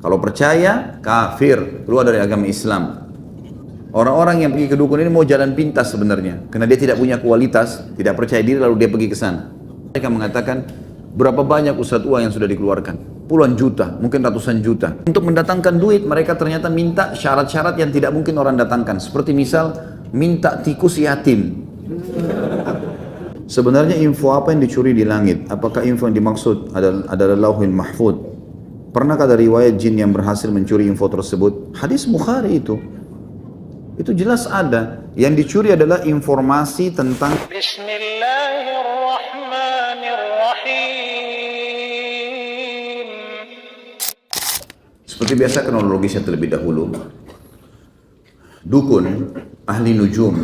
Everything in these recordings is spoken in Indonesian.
Kalau percaya, kafir, keluar dari agama Islam. Orang-orang yang pergi ke dukun ini mau jalan pintas sebenarnya, karena dia tidak punya kualitas, tidak percaya diri lalu dia pergi ke sana. Mereka mengatakan, berapa banyak ustadz uang yang sudah dikeluarkan? Puluhan juta, mungkin ratusan juta. Untuk mendatangkan duit, mereka ternyata minta syarat-syarat yang tidak mungkin orang datangkan. Seperti misal, minta tikus yatim. Sebenarnya info apa yang dicuri di langit? Apakah info yang dimaksud adalah Lauhul Mahfuz? Pernahkah ada riwayat jin yang berhasil mencuri info tersebut? Hadis Bukhari itu. Itu jelas ada. Yang dicuri adalah informasi tentang Bismillahirrahmanirrahim. Seperti biasa kronologisnya terlebih dahulu. Dukun, ahli nujum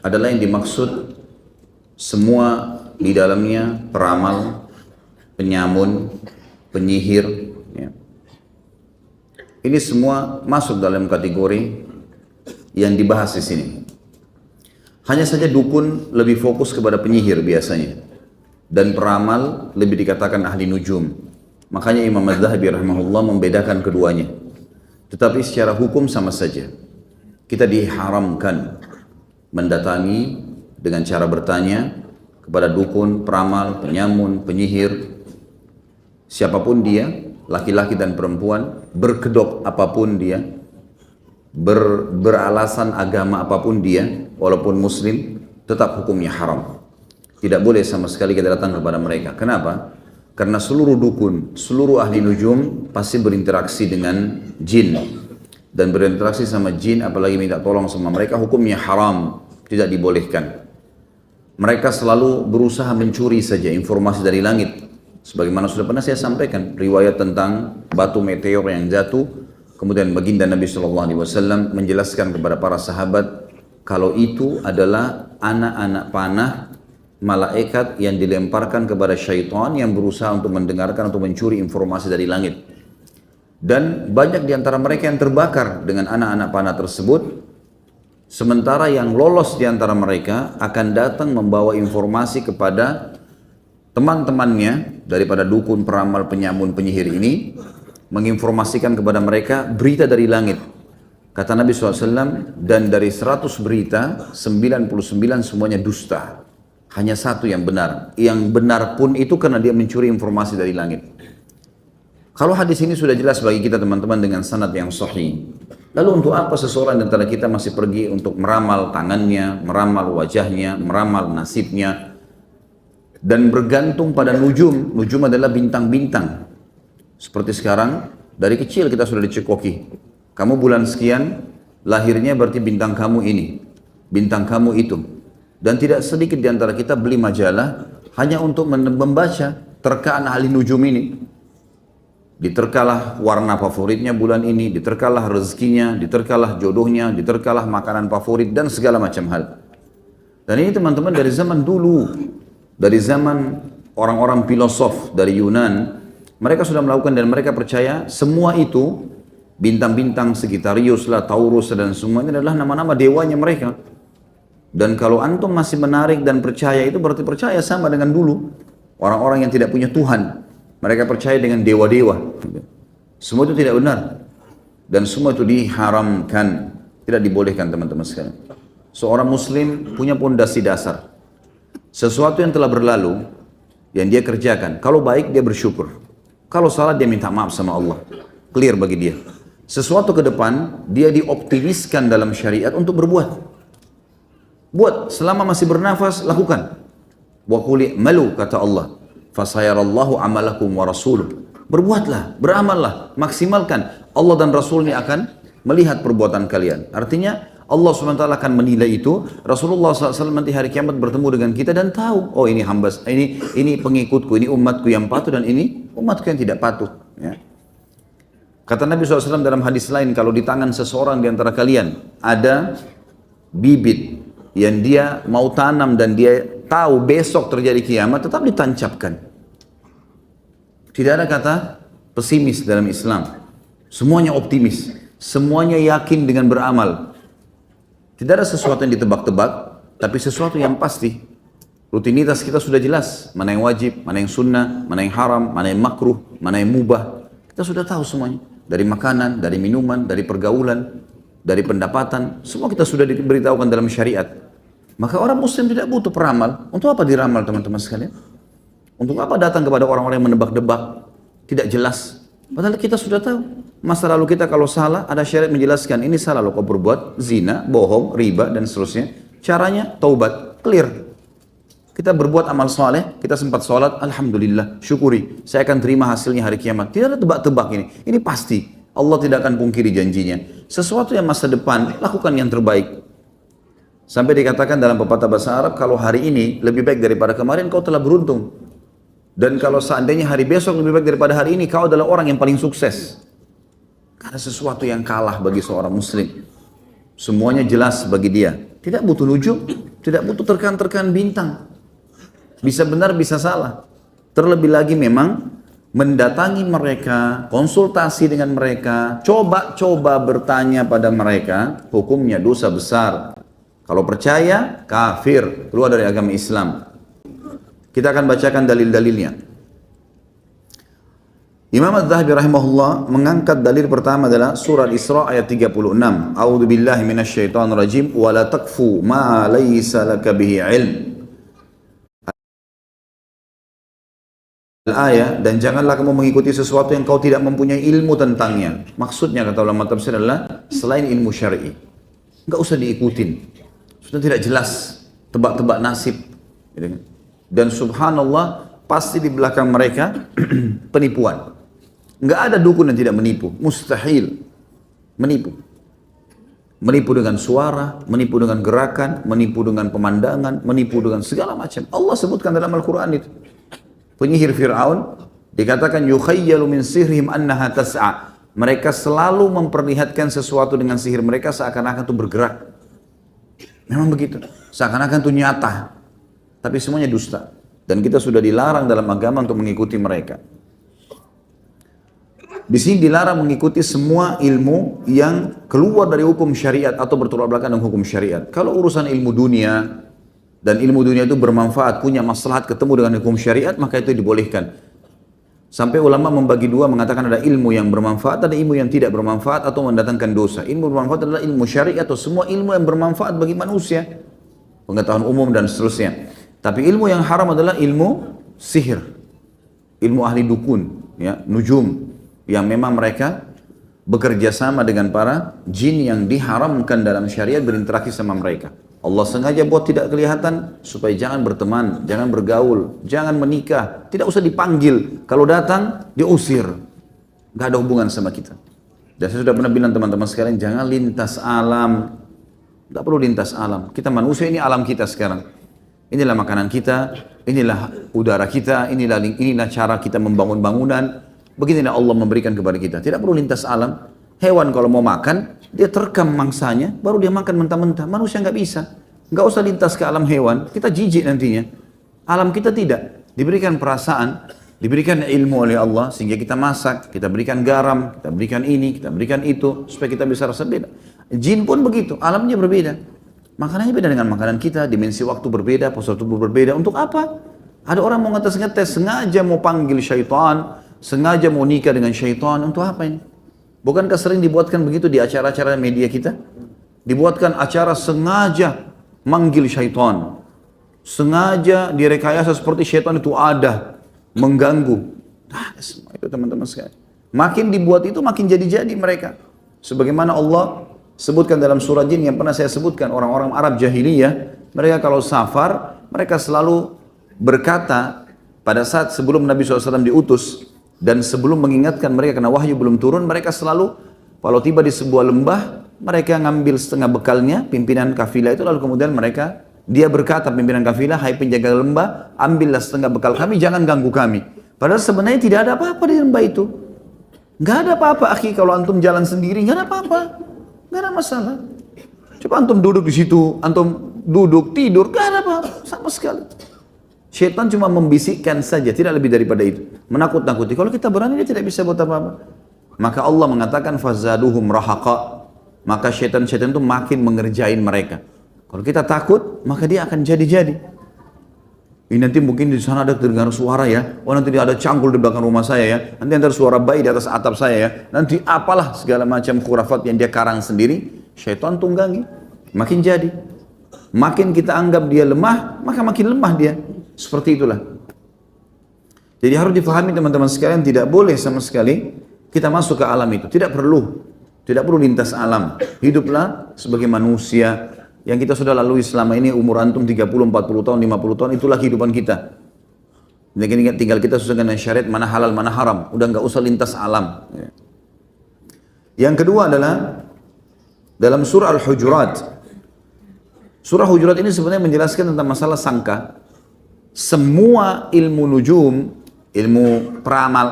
adalah yang dimaksud semua di dalamnya peramal, penyamun, penyihir. Ya. Ini semua masuk dalam kategori yang dibahas di sini. Hanya saja dukun lebih fokus kepada penyihir biasanya, dan peramal lebih dikatakan ahli nujum. Makanya Imam Az-Zahabi rahimahullah membedakan keduanya. Tetapi secara hukum sama saja. Kita diharamkan mendatangi dengan cara bertanya kepada dukun, peramal, penyamun, penyihir, siapapun dia, laki-laki dan perempuan, berkedok apapun dia, beralasan agama apapun dia, walaupun muslim, tetap hukumnya haram. Tidak boleh sama sekali kita datang kepada mereka. Kenapa? Karena seluruh dukun, seluruh ahli nujum pasti berinteraksi dengan jin. Dan berinteraksi sama jin, apalagi minta tolong sama mereka, hukumnya haram, tidak dibolehkan. Mereka selalu berusaha mencuri saja informasi dari langit. Sebagaimana sudah pernah saya sampaikan, riwayat tentang batu meteor yang jatuh, kemudian baginda Nabi SAW menjelaskan kepada para sahabat, kalau itu adalah anak-anak panah, malaikat yang dilemparkan kepada syaitan yang berusaha untuk mendengarkan atau mencuri informasi dari langit. Dan banyak di antara mereka yang terbakar dengan anak-anak panah tersebut. Sementara yang lolos di antara mereka akan datang membawa informasi kepada teman-temannya daripada dukun, peramal, penyamun, penyihir ini, menginformasikan kepada mereka berita dari langit. Kata Nabi SAW, dan dari 100 berita, 99 semuanya dusta. Hanya satu yang benar. Yang benar pun itu karena dia mencuri informasi dari langit. Kalau hadis ini sudah jelas bagi kita teman-teman dengan sanad yang sahih. Lalu untuk apa seseorang di antara kita masih pergi untuk meramal tangannya, meramal wajahnya, meramal nasibnya, dan bergantung pada nujum. Nujum adalah bintang-bintang. Seperti sekarang, dari kecil kita sudah dicekoki. Kamu bulan sekian, lahirnya berarti bintang kamu ini, bintang kamu itu. Dan tidak sedikit di antara kita beli majalah hanya untuk membaca terkaan ahli nujum ini. Diterkalah warna favoritnya bulan ini, diterkalah rezekinya, diterkalah jodohnya, diterkalah makanan favorit dan segala macam hal. Dan ini teman-teman dari zaman dulu, dari zaman orang-orang filosof dari Yunan, mereka sudah melakukan dan mereka percaya semua itu, bintang-bintang Sagittarius lah, Taurus dan semuanya adalah nama-nama dewanya mereka. Dan kalau antum masih menarik dan percaya itu berarti percaya sama dengan dulu orang-orang yang tidak punya Tuhan. Mereka percaya dengan dewa-dewa. Semua itu tidak benar. Dan semua itu diharamkan. Tidak dibolehkan teman-teman sekalian. Seorang muslim punya pondasi dasar. Sesuatu yang telah berlalu, yang dia kerjakan. Kalau baik dia bersyukur. Kalau salah dia minta maaf sama Allah. Clear bagi dia. Sesuatu ke depan, dia dioptimiskan dalam syariat untuk berbuat. Buat, selama masih bernafas, lakukan. Wa quli malu, kata Allah. Fasayarallahu amalakum wa rasuluh. Berbuatlah, beramallah, maksimalkan. Allah dan Rasulnya akan melihat perbuatan kalian. Artinya Allah SWT akan menilai itu. Rasulullah SAW nanti hari kiamat bertemu dengan kita dan tahu, oh ini hamba, ini pengikutku, ini umatku yang patuh dan ini umatku yang tidak patuh. Ya. Kata Nabi SAW dalam hadis lain, kalau di tangan seseorang di antara kalian ada bibit yang dia mau tanam dan dia tahu besok terjadi kiamat, tetap ditancapkan. Tidak ada kata pesimis dalam Islam. Semuanya optimis. Semuanya yakin dengan beramal. Tidak ada sesuatu yang ditebak-tebak, tapi sesuatu yang pasti. Rutinitas kita sudah jelas. Mana yang wajib, mana yang sunnah, mana yang haram, mana yang makruh, mana yang mubah. Kita sudah tahu semuanya. Dari makanan, dari minuman, dari pergaulan, dari pendapatan. Semua kita sudah diberitahukan dalam syariat. Maka orang muslim tidak butuh peramal. Untuk apa diramal teman-teman sekalian? Untuk apa datang kepada orang-orang yang menebak-debak? Tidak jelas. Padahal kita sudah tahu. Masa lalu kita kalau salah, ada syariat menjelaskan. Ini salah loh kau berbuat. Zina, bohong, riba, dan seterusnya. Caranya taubat, clear. Kita berbuat amal soleh, kita sempat sholat, alhamdulillah, syukuri. Saya akan terima hasilnya hari kiamat. Tidak ada tebak-tebak ini. Ini pasti. Allah tidak akan pungkiri janjinya. Sesuatu yang masa depan, lakukan yang terbaik. Sampai dikatakan dalam pepatah bahasa Arab, kalau hari ini lebih baik daripada kemarin, kau telah beruntung. Dan kalau seandainya hari besok lebih baik daripada hari ini, kau adalah orang yang paling sukses. Karena sesuatu yang kalah bagi seorang muslim. Semuanya jelas bagi dia. Tidak butuh nujum, tidak butuh terkan-terkan bintang. Bisa benar, bisa salah. Terlebih lagi memang mendatangi mereka, konsultasi dengan mereka, coba-coba bertanya pada mereka, hukumnya dosa besar. Kalau percaya, kafir, keluar dari agama Islam. Kita akan bacakan dalil-dalilnya. Imam Az-Zahabi rahimahullah mengangkat dalil pertama adalah surah Isra ayat 36. A'udzu billahi minasyaitonir rajim wa la taqfu ma laysa laka bihi ilm. Ayat, dan janganlah kamu mengikuti sesuatu yang kau tidak mempunyai ilmu tentangnya. Maksudnya kata ulama tafsir adalah selain ilmu syar'i. Enggak usah diikutin. Sudah tidak jelas, tebak-tebak nasib. Dan subhanallah pasti di belakang mereka penipuan. Enggak ada dukun yang tidak menipu, mustahil menipu. Menipu dengan suara, menipu dengan gerakan, menipu dengan pemandangan, menipu dengan segala macam. Allah sebutkan dalam Al-Quran itu. Penyihir Fir'aun dikatakan yukhayyalu min sihrihim annaha tas'a. Mereka selalu memperlihatkan sesuatu dengan sihir mereka seakan-akan itu bergerak. Memang begitu. Seakan-akan itu nyata. Tapi semuanya dusta. Dan kita sudah dilarang dalam agama untuk mengikuti mereka. Di sini dilarang mengikuti semua ilmu yang keluar dari hukum syariat atau bertolak belakang dengan hukum syariat. Kalau urusan ilmu dunia, dan ilmu dunia itu bermanfaat, punya maslahat ketemu dengan hukum syariat, maka itu dibolehkan. Sampai ulama membagi dua, mengatakan ada ilmu yang bermanfaat, ada ilmu yang tidak bermanfaat atau mendatangkan dosa. Ilmu bermanfaat adalah ilmu syariat atau semua ilmu yang bermanfaat bagi manusia, pengetahuan umum dan seterusnya. Tapi ilmu yang haram adalah ilmu sihir, ilmu ahli dukun, ya, nujum, yang memang mereka bekerja sama dengan para jin yang diharamkan dalam syariat berinteraksi sama mereka. Allah sengaja buat tidak kelihatan supaya jangan berteman, jangan bergaul, jangan menikah, tidak usah dipanggil. Kalau datang, diusir. Gak ada hubungan sama kita. Dan saya sudah pernah bilang teman-teman sekalian, jangan lintas alam. Gak perlu lintas alam. Kita manusia, ini alam kita sekarang. Inilah makanan kita, inilah udara kita, inilah cara kita membangun bangunan. Beginilah Allah memberikan kepada kita. Tidak perlu lintas alam. Hewan kalau mau makan, dia terekam mangsanya, baru dia makan mentah-mentah. Manusia nggak bisa. Nggak usah lintas ke alam hewan, kita jijik nantinya. Alam kita tidak. Diberikan perasaan, diberikan ilmu oleh Allah, sehingga kita masak, kita berikan garam, kita berikan ini, kita berikan itu, supaya kita bisa rasa beda. Jin pun begitu, alamnya berbeda. Makanannya beda dengan makanan kita, dimensi waktu berbeda, postur tubuh berbeda. Untuk apa? Ada orang mau ngetes-ngetes, sengaja mau panggil syaitan, sengaja mau nikah dengan syaitan. Untuk apa ini? Bukankah sering dibuatkan begitu di acara-acara media kita? Dibuatkan acara sengaja manggil syaitan. Sengaja direkayasa seperti syaitan itu ada, mengganggu. Nah, semua itu teman-teman sekalian. Makin dibuat itu makin jadi-jadi mereka. Sebagaimana Allah sebutkan dalam surah Jin yang pernah saya sebutkan, orang-orang Arab jahiliyah, mereka kalau safar, mereka selalu berkata pada saat sebelum Nabi SAW diutus, dan sebelum mengingatkan mereka karena wahyu belum turun, mereka selalu kalau tiba di sebuah lembah, mereka ngambil setengah bekalnya, pimpinan kafilah itu, lalu kemudian dia berkata pimpinan kafilah, hai penjaga lembah, ambillah setengah bekal kami, jangan ganggu kami. Padahal sebenarnya tidak ada apa-apa di lembah itu. Nggak ada apa-apa, akhi, kalau antum jalan sendiri, nggak ada apa-apa. Nggak ada masalah. Coba antum duduk di situ, antum duduk, tidur, nggak ada apa-apa, sama sekali. Syaitan cuma membisikkan saja, tidak lebih daripada itu. Menakut-nakuti. Kalau kita berani, dia tidak bisa buat apa-apa. Maka Allah mengatakan, fazaduhum rahaqa. Maka syaitan-syaitan itu makin mengerjain mereka. Kalau kita takut, maka dia akan jadi-jadi. Ini nanti mungkin di sana ada terdengar suara ya. Oh nanti ada cangkul di belakang rumah saya ya. Nanti ada suara bayi di atas atap saya ya. Nanti apalah segala macam khurafat yang dia karang sendiri. Syaitan tunggangi. Makin jadi. Makin kita anggap dia lemah, maka makin lemah dia. Seperti itulah. Jadi harus difahami teman-teman sekalian, tidak boleh sama sekali kita masuk ke alam itu. Tidak perlu. Tidak perlu lintas alam. Hiduplah sebagai manusia yang kita sudah lalui selama ini, umur antum 30, 40 tahun, 50 tahun, itulah kehidupan kita. Tinggal kita sesuai dengan syariat, mana halal, mana haram. Udah nggak usah lintas alam. Yang kedua adalah dalam surah Al-Hujurat. Surah Hujurat ini sebenarnya menjelaskan tentang masalah sangka. Semua ilmu nujum, ilmu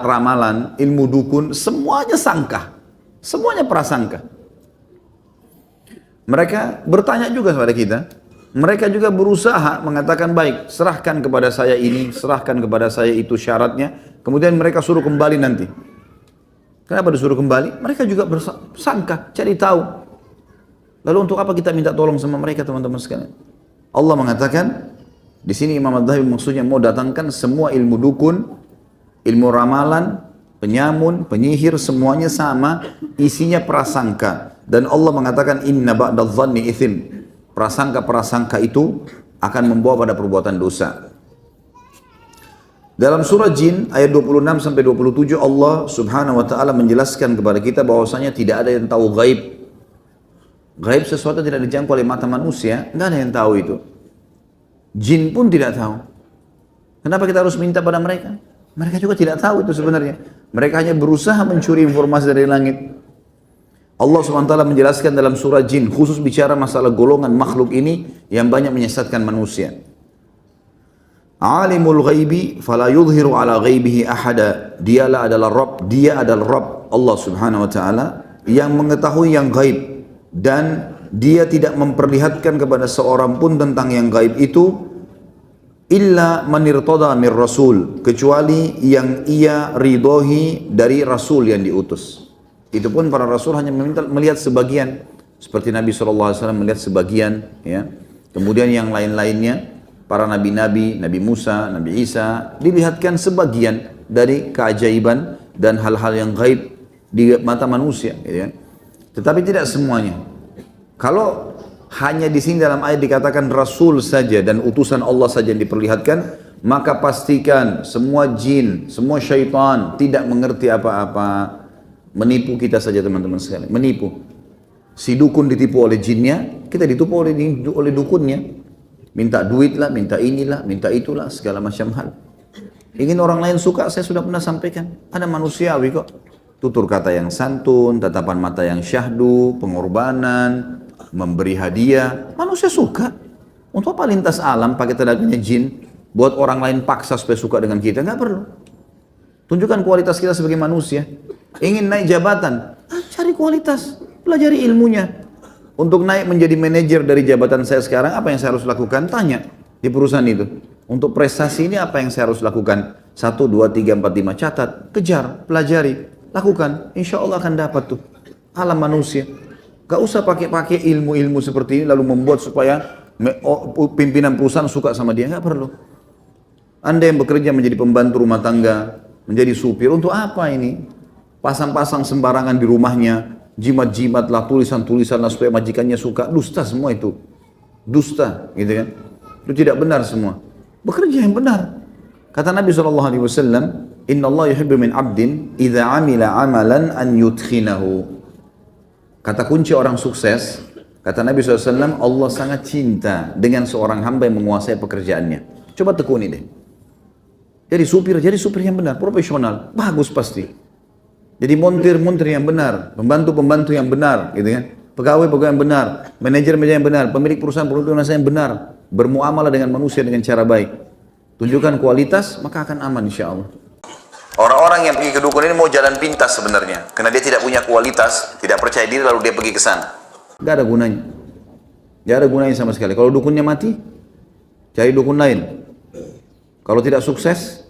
ramalan, ilmu dukun, semuanya sangka. Semuanya prasangka. Mereka bertanya juga kepada kita. Mereka juga berusaha mengatakan baik, serahkan kepada saya ini, serahkan kepada saya itu syaratnya. Kemudian mereka suruh kembali nanti. Kenapa disuruh kembali? Mereka juga bersangka, cari tahu. Lalu untuk apa kita minta tolong sama mereka teman-teman sekalian? Allah mengatakan, di sini Imam Adz-Dzahabi maksudnya mau datangkan semua ilmu dukun, ilmu ramalan, penyamun, penyihir, semuanya sama, isinya prasangka. Dan Allah mengatakan inna ba'dadh-dhanni itsm. Prasangka-prasangka itu akan membawa pada perbuatan dosa. Dalam surah Jin ayat 26 sampai 27 Allah Subhanahu wa taala menjelaskan kepada kita bahwasanya tidak ada yang tahu gaib. Gaib sesuatu tidak dijangkau oleh mata manusia, enggak ada yang tahu itu. Jin pun tidak tahu. Kenapa kita harus minta pada mereka? Mereka juga tidak tahu itu sebenarnya. Mereka hanya berusaha mencuri informasi dari langit. Allah SWT menjelaskan dalam surah Jin, khusus bicara masalah golongan makhluk ini yang banyak menyesatkan manusia. Alimul ghaibi fala yudhiru ala ghaibihi ahada. Dialah adalah Rabb, dia adalah Rabb Allah Subhanahu wa taala yang mengetahui yang gaib dan dia tidak memperlihatkan kepada seorang pun tentang yang gaib itu illa man irtada mir rasul, kecuali yang ia ridhoi dari rasul yang diutus. Itu pun para rasul hanya melihat sebagian, seperti Nabi SAW melihat sebagian, ya. Kemudian yang lain-lainnya, para nabi-nabi, Nabi Musa, Nabi Isa, dilihatkan sebagian dari keajaiban dan hal-hal yang gaib di mata manusia, gitu kan. Tetapi tidak semuanya. Kalau hanya di sini dalam ayat dikatakan rasul saja dan utusan Allah saja yang diperlihatkan, maka pastikan semua jin, semua syaitan tidak mengerti apa-apa. Menipu kita saja teman-teman sekalian, menipu. Si dukun ditipu oleh jinnya, kita ditipu oleh dukunnya. Minta duit lah, minta inilah, minta itulah, segala macam hal. Ingin orang lain suka, saya sudah pernah sampaikan. Ada manusiawi kok. Tutur kata yang santun, tatapan mata yang syahdu, pengorbanan, memberi hadiah. Manusia suka. Untuk apa lintas alam pakai tenaganya jin, buat orang lain paksa supaya suka dengan kita? Nggak perlu. Tunjukkan kualitas kita sebagai manusia. Ingin naik jabatan, cari kualitas, pelajari ilmunya. Untuk naik menjadi manajer dari jabatan saya sekarang, apa yang saya harus lakukan? Tanya di perusahaan itu. Untuk prestasi ini apa yang saya harus lakukan? 1, 2, 3, 4, 5, catat, kejar, pelajari, lakukan. Insya Allah akan dapat tuh. Alam manusia. Gak usah pakai ilmu-ilmu seperti ini lalu membuat supaya pimpinan perusahaan suka sama dia. Gak perlu. Anda yang bekerja menjadi pembantu rumah tangga, menjadi supir, untuk apa ini? Pasang-pasang sembarangan di rumahnya, jimat-jimat lah, tulisan-tulisan lah supaya majikannya suka. Dusta semua itu. Dusta, gitu kan. Itu tidak benar semua. Bekerja yang benar. Kata Nabi SAW, Inna Allah yuhibbu min abdin idha amila amalan an yudkhinahu. Kata kunci orang sukses, kata Nabi SAW, Allah sangat cinta dengan seorang hamba yang menguasai pekerjaannya. Coba tekuni deh. Jadi supir yang benar, profesional, bagus pasti. Jadi montir yang benar, pembantu yang benar, gitu kan? Pegawai yang benar, manajer yang benar, pemilik perusahaan yang benar, bermuamalah dengan manusia dengan cara baik. Tunjukkan kualitas, maka akan aman insya Allah. Orang-orang yang pergi ke dukun ini mau jalan pintas sebenarnya, karena dia tidak punya kualitas, tidak percaya diri lalu dia pergi ke sana. Gak ada gunanya. Gak ada gunanya sama sekali. Kalau dukunnya mati, cari dukun lain. Kalau tidak sukses,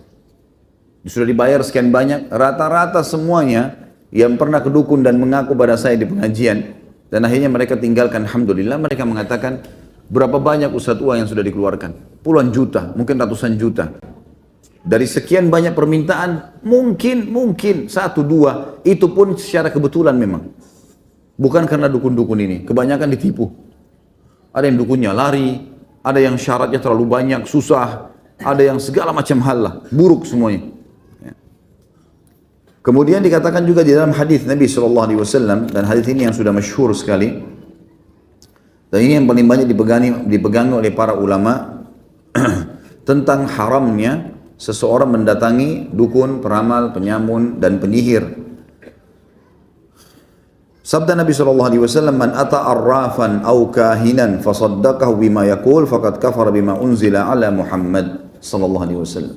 sudah dibayar sekian banyak, rata-rata semuanya yang pernah ke dukun dan mengaku pada saya di pengajian, dan akhirnya mereka tinggalkan, alhamdulillah, mereka mengatakan berapa banyak ustadz tua yang sudah dikeluarkan. puluhan juta, mungkin ratusan juta. Dari sekian banyak permintaan, mungkin satu dua, itu pun secara kebetulan memang. Bukan karena dukun-dukun ini, kebanyakan ditipu. Ada yang dukunnya lari, ada yang syaratnya terlalu banyak, susah, ada yang segala macam hal lah, buruk semuanya. Kemudian dikatakan juga di dalam hadis Nabi SAW, dan hadis ini yang sudah masyhur sekali, dan ini yang paling banyak dipegang oleh para ulama, tentang haramnya seseorang mendatangi dukun, peramal, penyamun, dan penyihir. Sabda Nabi SAW, "Man ata arrafan aw kahinan fasaddaqahu bima yaqul faqad kafara bima unzila ala Muhammad sallallahu alaihi wasallam."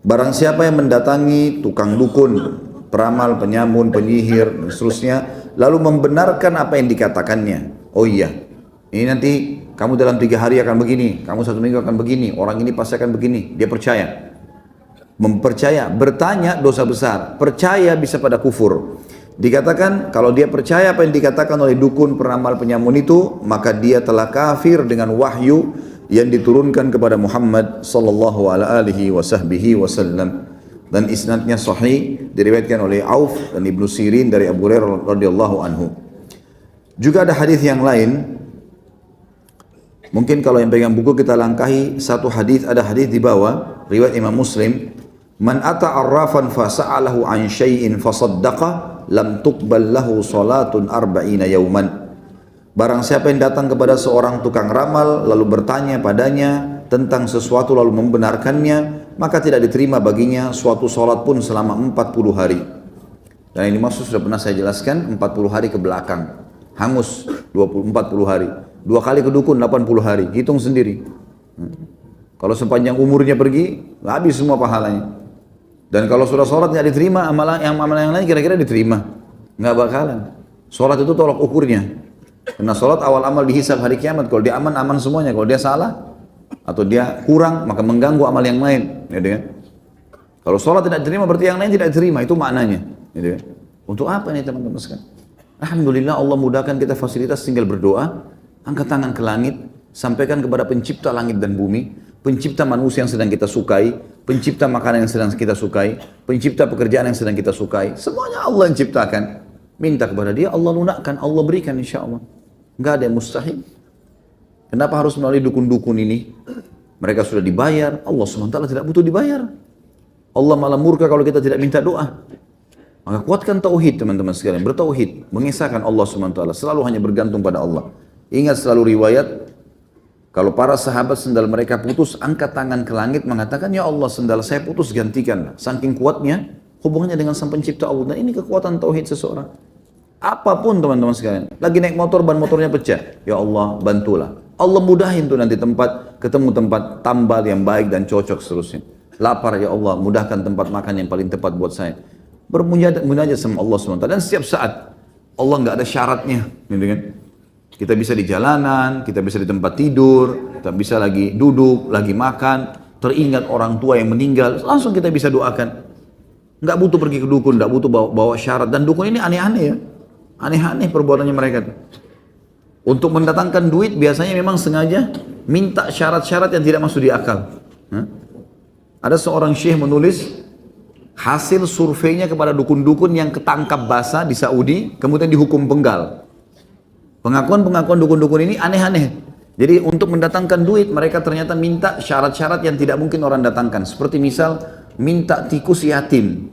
Barang siapa yang mendatangi tukang dukun, peramal, penyamun, penyihir, dan seterusnya, lalu membenarkan apa yang dikatakannya. Oh iya, ini nanti kamu dalam 3 hari akan begini, kamu 1 minggu akan begini, orang ini pasti akan begini. Dia percaya. Mempercaya, bertanya dosa besar, percaya bisa pada kufur. Dikatakan kalau dia percaya apa yang dikatakan oleh dukun, peramal, penyamun itu, maka dia telah kafir dengan wahyu yang diturunkan kepada Muhammad sallallahu alaihi wasallam. Dan isnadnya sahih, diriwayatkan oleh Auf dan Ibnu Sirin dari Abu Hurairah radhiyallahu anhu. Juga ada hadis yang lain. Mungkin kalau yang pegang buku kita langkahi satu hadis, ada hadis di bawah riwayat Imam Muslim, "Man ata arrafan fa sa'alahu an syai'in fa saddaqa lam tuqbal lahu salatun arba'ina yauman." Barang siapa yang datang kepada seorang tukang ramal lalu bertanya padanya tentang sesuatu lalu membenarkannya, maka tidak diterima baginya suatu salat pun selama 40 hari. Dan ini maksud sudah pernah saya jelaskan, 40 hari ke belakang. Hangus 40 hari. 2 kali ke dukun 80 hari, hitung sendiri. Kalau sepanjang umurnya pergi, habis semua pahalanya. Dan kalau sudah sholat tidak diterima, amalan yang lain kira-kira diterima? Nggak bakalan. Sholat itu tolak ukurnya. Karena sholat awal amal dihisab hari kiamat. Kalau dia aman, aman semuanya. Kalau dia salah atau dia kurang, maka mengganggu amal yang lain. Gitu kan? Kalau sholat tidak diterima, berarti yang lain tidak diterima. Itu maknanya. Gitu kan? Untuk apa ini teman-teman sekalian? Alhamdulillah Allah mudahkan kita fasilitas, tinggal berdoa, angkat tangan ke langit, sampaikan kepada pencipta langit dan bumi, pencipta manusia yang sedang kita sukai, pencipta makanan yang sedang kita sukai, pencipta pekerjaan yang sedang kita sukai, semuanya Allah yang ciptakan. Minta kepada dia, Allah lunakkan, Allah berikan insya Allah. Nggak ada yang mustahil. Kenapa harus melalui dukun-dukun ini? Mereka sudah dibayar, Allah SWT tidak butuh dibayar. Allah malah murka kalau kita tidak minta doa. Maka kuatkan tauhid teman-teman sekalian, bertauhid, mengisahkan Allah SWT, selalu hanya bergantung pada Allah. Ingat selalu riwayat, kalau para sahabat sendal mereka putus, angkat tangan ke langit mengatakan, "Ya Allah, sendal saya putus, gantikan." Saking kuatnya hubungannya dengan sang pencipta Allah. Dan ini kekuatan tauhid seseorang. Apapun teman-teman sekalian, lagi naik motor, ban motornya pecah, ya Allah bantulah. Allah mudahin tuh nanti ketemu tempat tambal yang baik dan cocok seterusnya. Lapar, ya Allah mudahkan tempat makan yang paling tepat buat saya. Bermunajat sama Allah SWT. Dan setiap saat Allah nggak ada syaratnya, gitu kan? Kita bisa di jalanan, kita bisa di tempat tidur, kita bisa lagi duduk, lagi makan, teringat orang tua yang meninggal, langsung kita bisa doakan. Nggak butuh pergi ke dukun, nggak butuh bawa syarat. Dan dukun ini aneh-aneh ya, aneh-aneh perbuatannya mereka. Untuk mendatangkan duit biasanya memang sengaja minta syarat-syarat yang tidak masuk di akal. Ada seorang syekh menulis hasil surveinya kepada dukun-dukun yang ketangkap basah di Saudi, kemudian dihukum penggal. Pengakuan-pengakuan dukun-dukun ini aneh-aneh. Jadi untuk mendatangkan duit, mereka ternyata minta syarat-syarat yang tidak mungkin orang datangkan. Seperti misal, minta tikus yatim.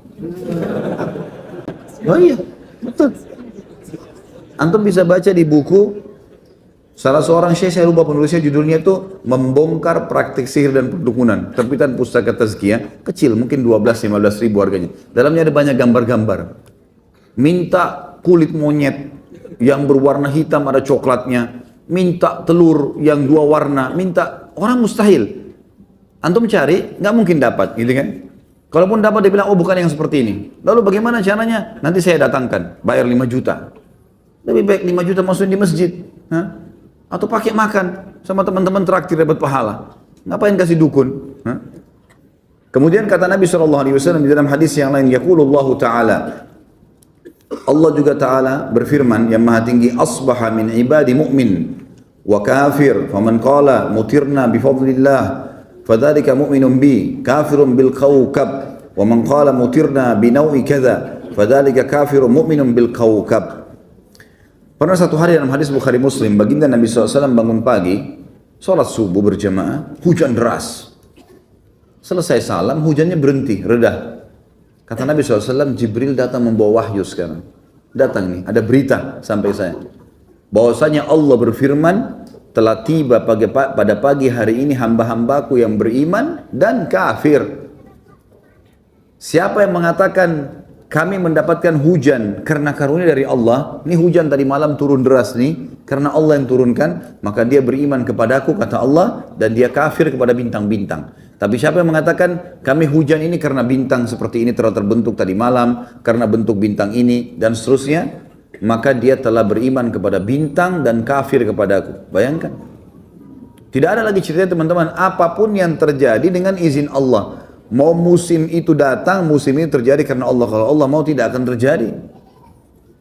Oh iya, betul. Antum bisa baca di buku, salah seorang syekh, saya lupa penulisnya, judulnya itu Membongkar Praktik Sihir dan Perdukunan. Terbitan Pustaka Tazkiyah, kecil, mungkin 12-15 ribu harganya. Dalamnya ada banyak gambar-gambar. Minta kulit monyet yang berwarna hitam ada coklatnya, minta telur yang 2 warna, minta, orang mustahil. Antum cari, nggak mungkin dapat, gitu kan? Kalaupun dapat dia bilang, oh bukan yang seperti ini. Lalu bagaimana caranya? Nanti saya datangkan, bayar 5 juta. Lebih baik 5 juta masukin di masjid. Atau pakai makan, sama teman-teman traktir dapat pahala. Ngapain kasih dukun? Kemudian kata Nabi SAW di dalam hadis yang lain, Yaqulullahu ta'ala, Allah juga ta'ala berfirman yang maha tinggi, asbaha min ibadi mu'min wa kafir. Faman qala mutirna bi fadlillah fadzalika mu'minun bi kafirun bil kawkab. Wa man qala mutirna bi nawi kadza fadzalika kafirun mu'minun bil kawkab. Pernah satu hari dalam hadis Bukhari Muslim, baginda Nabi SAW bangun pagi, sholat subuh berjamaah, hujan deras. Selesai salam, hujannya berhenti, reda. Kata Nabi SAW, Jibril datang membawa wahyu sekarang. Datang nih, ada berita sampai saya. Bahwasanya Allah berfirman, telah tiba pada pagi hari ini hamba-hambaku yang beriman dan kafir. Siapa yang mengatakan kami mendapatkan hujan karena karunia dari Allah, ini hujan tadi malam turun deras nih, karena Allah yang turunkan, maka dia beriman kepadaku, kata Allah, dan dia kafir kepada bintang-bintang. Tapi siapa yang mengatakan kami hujan ini karena bintang seperti ini telah terbentuk tadi malam, karena bentuk bintang ini, dan seterusnya, maka dia telah beriman kepada bintang dan kafir kepadaku. Bayangkan. Tidak ada lagi cerita teman-teman, apapun yang terjadi dengan izin Allah. Mau musim itu datang, musim ini terjadi karena Allah. Kalau Allah mau tidak akan terjadi.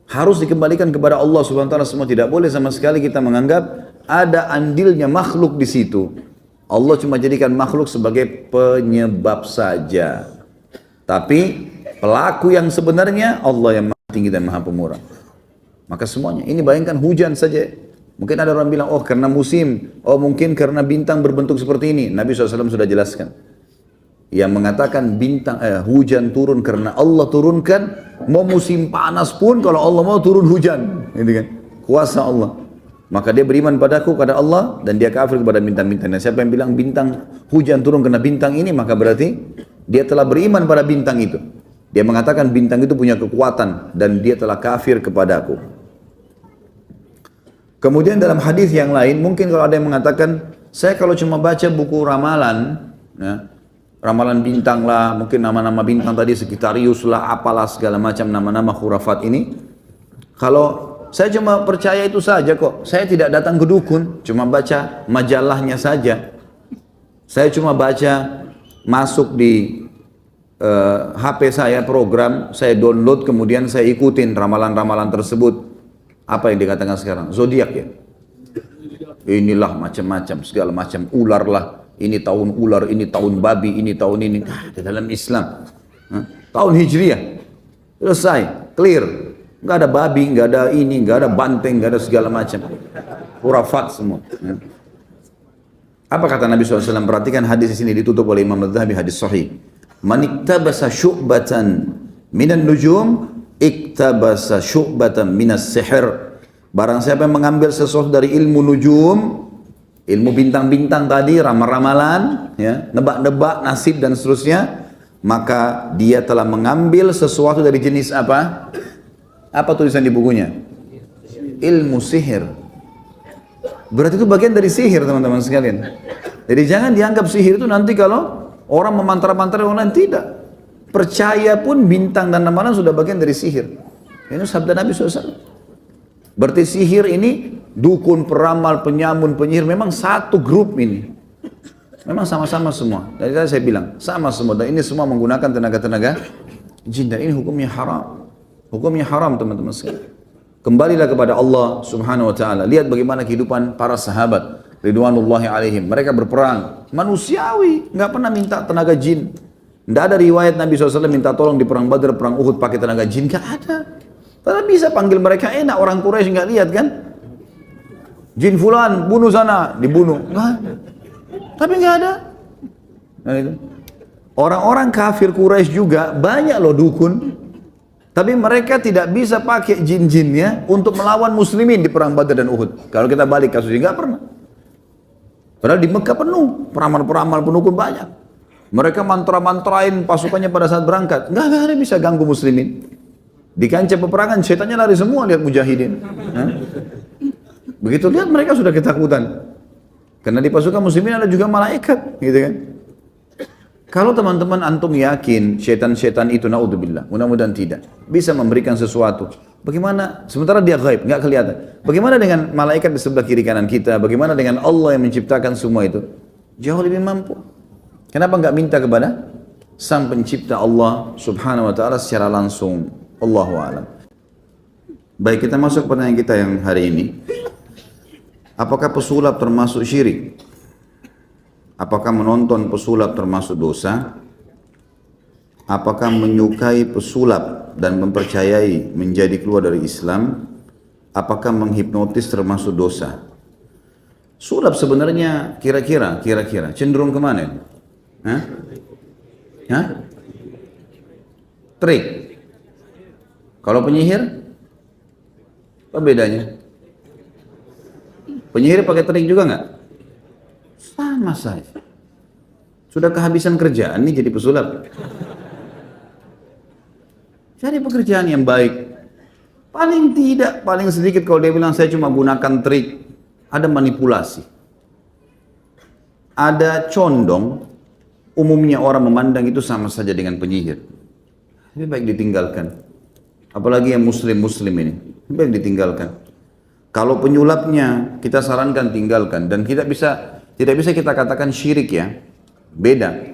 Harus dikembalikan kepada Allah Subhanahu wa taala semua. Tidak boleh sama sekali kita menganggap ada andilnya makhluk di situ. Allah cuma jadikan makhluk sebagai penyebab saja. Tapi pelaku yang sebenarnya Allah yang Maha Tinggi dan Maha Pemurah. Maka semuanya. Ini bayangkan hujan saja. Mungkin ada orang bilang, oh karena musim, oh mungkin karena bintang berbentuk seperti ini. Nabi SAW sudah jelaskan. Yang mengatakan hujan turun karena Allah turunkan, mau musim panas pun kalau Allah mau turun hujan, gitu kan? Kuasa Allah. Maka dia beriman padaku, pada Allah, dan dia kafir kepada bintang-bintang. Dan siapa yang bilang bintang hujan turun karena bintang ini, maka berarti dia telah beriman pada bintang itu. Dia mengatakan bintang itu punya kekuatan dan dia telah kafir kepadaku. Kemudian dalam hadis yang lain, mungkin kalau ada yang mengatakan, saya kalau cuma baca buku ramalan, ya, ramalan bintang lah, mungkin nama-nama bintang tadi, Sagittarius lah, apalah segala macam nama-nama khurafat ini. Kalau saya cuma percaya itu saja kok, saya tidak datang ke dukun, cuma baca majalahnya saja. Saya cuma baca, masuk di HP saya program, saya download, kemudian saya ikutin ramalan-ramalan tersebut. Apa yang dikatakan sekarang? Zodiak ya? Inilah macam-macam, segala macam, ular lah. Ini tahun ular, ini tahun babi, ini tahun ini. Di dalam Islam. Tahun Hijriah. Selesai. Clear. Nggak ada babi, nggak ada ini, nggak ada banteng, nggak ada segala macam. Khurafat semua. Apa kata Nabi SAW? Perhatikan hadis di sini ditutup oleh Imam Al-Dhahabi, hadis sahih. Man iktabasa syu'batan minan nujum, iktabasa syu'batan minas sihir. Barang siapa yang mengambil sesuatu dari ilmu nujum, ilmu bintang-bintang tadi, ramal-ramalan, ya, nebak-nebak nasib dan seterusnya, maka dia telah mengambil sesuatu dari jenis apa? Apa tulisan di bukunya? Ilmu sihir. Berarti itu bagian dari sihir teman-teman sekalian. Jadi jangan dianggap sihir itu nanti kalau orang memantra-mantra orang lain, tidak. Percaya pun bintang dan ramalan sudah bagian dari sihir. Ini sabda Nabi SAW. Berarti sihir ini, dukun, peramal, penyamun, penyihir, memang satu grup ini. Memang sama-sama semua. Dari tadi saya bilang, sama semua. Dan ini semua menggunakan tenaga-tenaga jin. Dan ini hukumnya haram. Hukumnya haram teman-teman sekalian. Kembalilah kepada Allah Subhanahu wa ta'ala. Lihat bagaimana kehidupan para sahabat ridwanullahi alaihim. Mereka berperang manusiawi, nggak pernah minta tenaga jin. Tidak ada riwayat Nabi SAW minta tolong di perang Badar, perang Uhud pakai tenaga jin, nggak ada. Tapi bisa panggil mereka, enak, orang Quraisy nggak lihat kan? Jin fulan bunuh sana, dibunuh, nggak ada. Tapi nggak ada. Nah, itu. Orang-orang kafir Quraisy juga banyak loh dukun. Tapi mereka tidak bisa pakai jin-jinnya untuk melawan muslimin di perang Badar dan Uhud. Kalau kita balik kasusnya, nggak pernah. Padahal di Mekah penuh, peramal-peramal pendukun banyak. Mereka mantra-mantrain pasukannya pada saat berangkat. Nggak ada bisa ganggu muslimin. Di kancah peperangan, setannya lari semua lihat mujahidin. Begitu lihat mereka sudah ketakutan. Karena di pasukan muslimin ada juga malaikat, gitu kan. Kalau teman-teman antum yakin setan-setan itu, naudzubillah, mudah-mudahan tidak, bisa memberikan sesuatu. Bagaimana? Sementara dia gaib, nggak kelihatan. Bagaimana dengan malaikat di sebelah kiri kanan kita? Bagaimana dengan Allah yang menciptakan semua itu? Jauh lebih mampu. Kenapa nggak minta kepada Sang Pencipta Allah Subhanahu wa Ta'ala secara langsung? Allahu a'lam. Baik, kita masuk pertanyaan kita yang hari ini. Apakah pesulap termasuk syirik? Apakah menonton pesulap termasuk dosa? Apakah menyukai pesulap dan mempercayai menjadi keluar dari Islam? Apakah menghipnotis termasuk dosa? Sulap sebenarnya kira-kira cenderung kemana? Hah? Hah? Trik. Kalau penyihir, apa bedanya? Penyihir pakai trik juga nggak? Sama saja. Sudah kehabisan kerjaan nih jadi pesulap. Cari pekerjaan yang baik. Paling sedikit kalau dia bilang saya cuma gunakan trik, ada manipulasi. Ada condong, umumnya orang memandang itu sama saja dengan penyihir. Lebih baik ditinggalkan. Apalagi yang muslim-muslim ini, lebih baik ditinggalkan. Kalau penyulapnya kita sarankan tinggalkan, dan tidak bisa kita katakan syirik ya. Beda.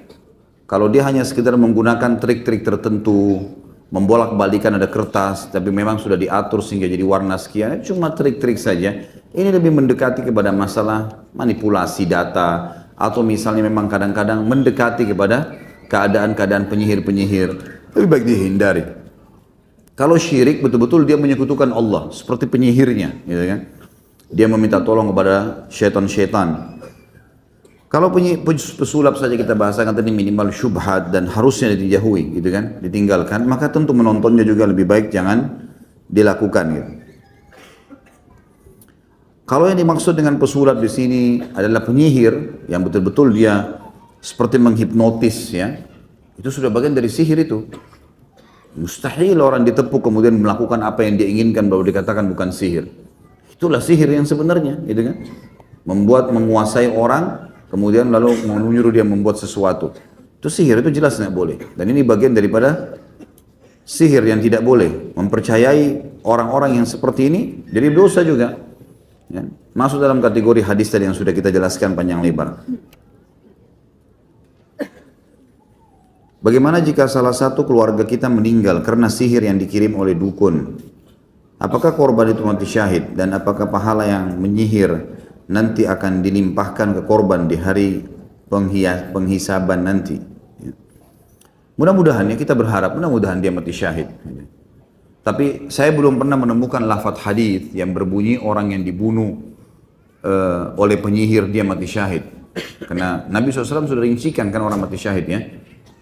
Kalau dia hanya sekedar menggunakan trik-trik tertentu, membolak-balikan ada kertas, tapi memang sudah diatur sehingga jadi warna sekian, cuma trik-trik saja. Ini lebih mendekati kepada masalah manipulasi data, atau misalnya memang kadang-kadang mendekati kepada keadaan-keadaan penyihir-penyihir. Lebih baik dihindari. Kalau syirik betul-betul dia menyekutukan Allah, seperti penyihirnya, gitu kan? Dia meminta tolong kepada syaitan-syaitan. Kalau pesulap saja kita bahasakan tadi minimal syubhat dan harusnya dijauhi, gitu kan, ditinggalkan, maka tentu menontonnya juga lebih baik jangan dilakukan, gitu. Kalau yang dimaksud dengan pesulap di sini adalah penyihir yang betul-betul dia seperti menghipnotis, ya, itu sudah bagian dari sihir itu. Mustahil orang ditepuk kemudian melakukan apa yang dia inginkan baru dikatakan bukan sihir. Itulah sihir yang sebenarnya, gitu kan, menguasai orang. Kemudian lalu menyuruh dia membuat sesuatu. Itu sihir, itu jelas tidak boleh. Dan ini bagian daripada sihir yang tidak boleh. Mempercayai orang-orang yang seperti ini, jadi dosa juga. Ya. Masuk dalam kategori hadis tadi yang sudah kita jelaskan panjang lebar. Bagaimana jika salah satu keluarga kita meninggal karena sihir yang dikirim oleh dukun? Apakah korban itu mati syahid? Dan apakah pahala yang menyihir nanti akan dilimpahkan ke korban di hari penghisaban nanti? Mudah-mudahan ya, kita berharap mudah-mudahan dia mati syahid. Tapi saya belum pernah menemukan lafaz hadis yang berbunyi orang yang dibunuh oleh penyihir dia mati syahid. Karena Nabi SAW sudah rincikan kan orang mati syahid ya.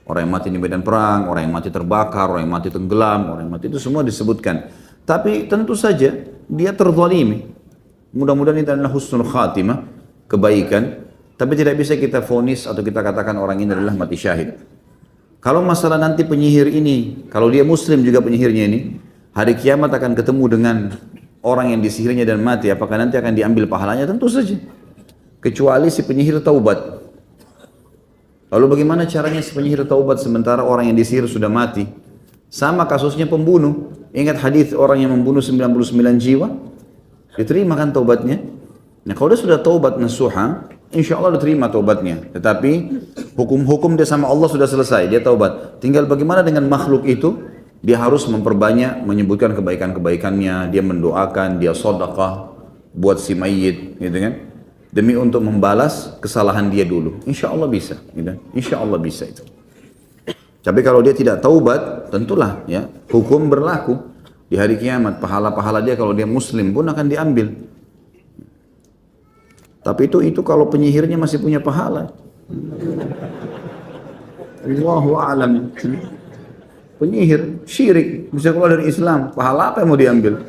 Orang yang mati di medan perang, orang yang mati terbakar, orang yang mati tenggelam, orang yang mati itu semua disebutkan. Tapi tentu saja dia terzalimi. Mudah-mudahan itu adalah husnul khatimah, kebaikan. Tapi tidak bisa kita vonis atau kita katakan orang ini adalah mati syahid. Kalau masalah nanti penyihir ini, kalau dia muslim juga penyihirnya ini, hari kiamat akan ketemu dengan orang yang disihirnya dan mati, apakah nanti akan diambil pahalanya? Tentu saja. Kecuali si penyihir taubat. Lalu bagaimana caranya si penyihir taubat sementara orang yang disihir sudah mati? Sama kasusnya pembunuh. Ingat hadis orang yang membunuh 99 jiwa? Diterima kan taubatnya? Nah kalau dia sudah taubat nasuha, insya Allah diterima taubatnya. Tetapi hukum-hukum dia sama Allah sudah selesai, dia taubat. Tinggal bagaimana dengan makhluk itu? Dia harus memperbanyak menyebutkan kebaikan-kebaikannya, dia mendoakan, dia sedekah buat si mayit, gitu kan? Demi untuk membalas kesalahan dia dulu. Insya Allah bisa, gitu. Insya Allah bisa itu. Tapi kalau dia tidak taubat, tentulah ya hukum berlaku. Di hari kiamat, pahala-pahala dia kalau dia muslim pun akan diambil. Tapi itu kalau penyihirnya masih punya pahala. Allahu a'lam. Penyihir, syirik, bisa keluar dari Islam. Pahala apa yang mau diambil?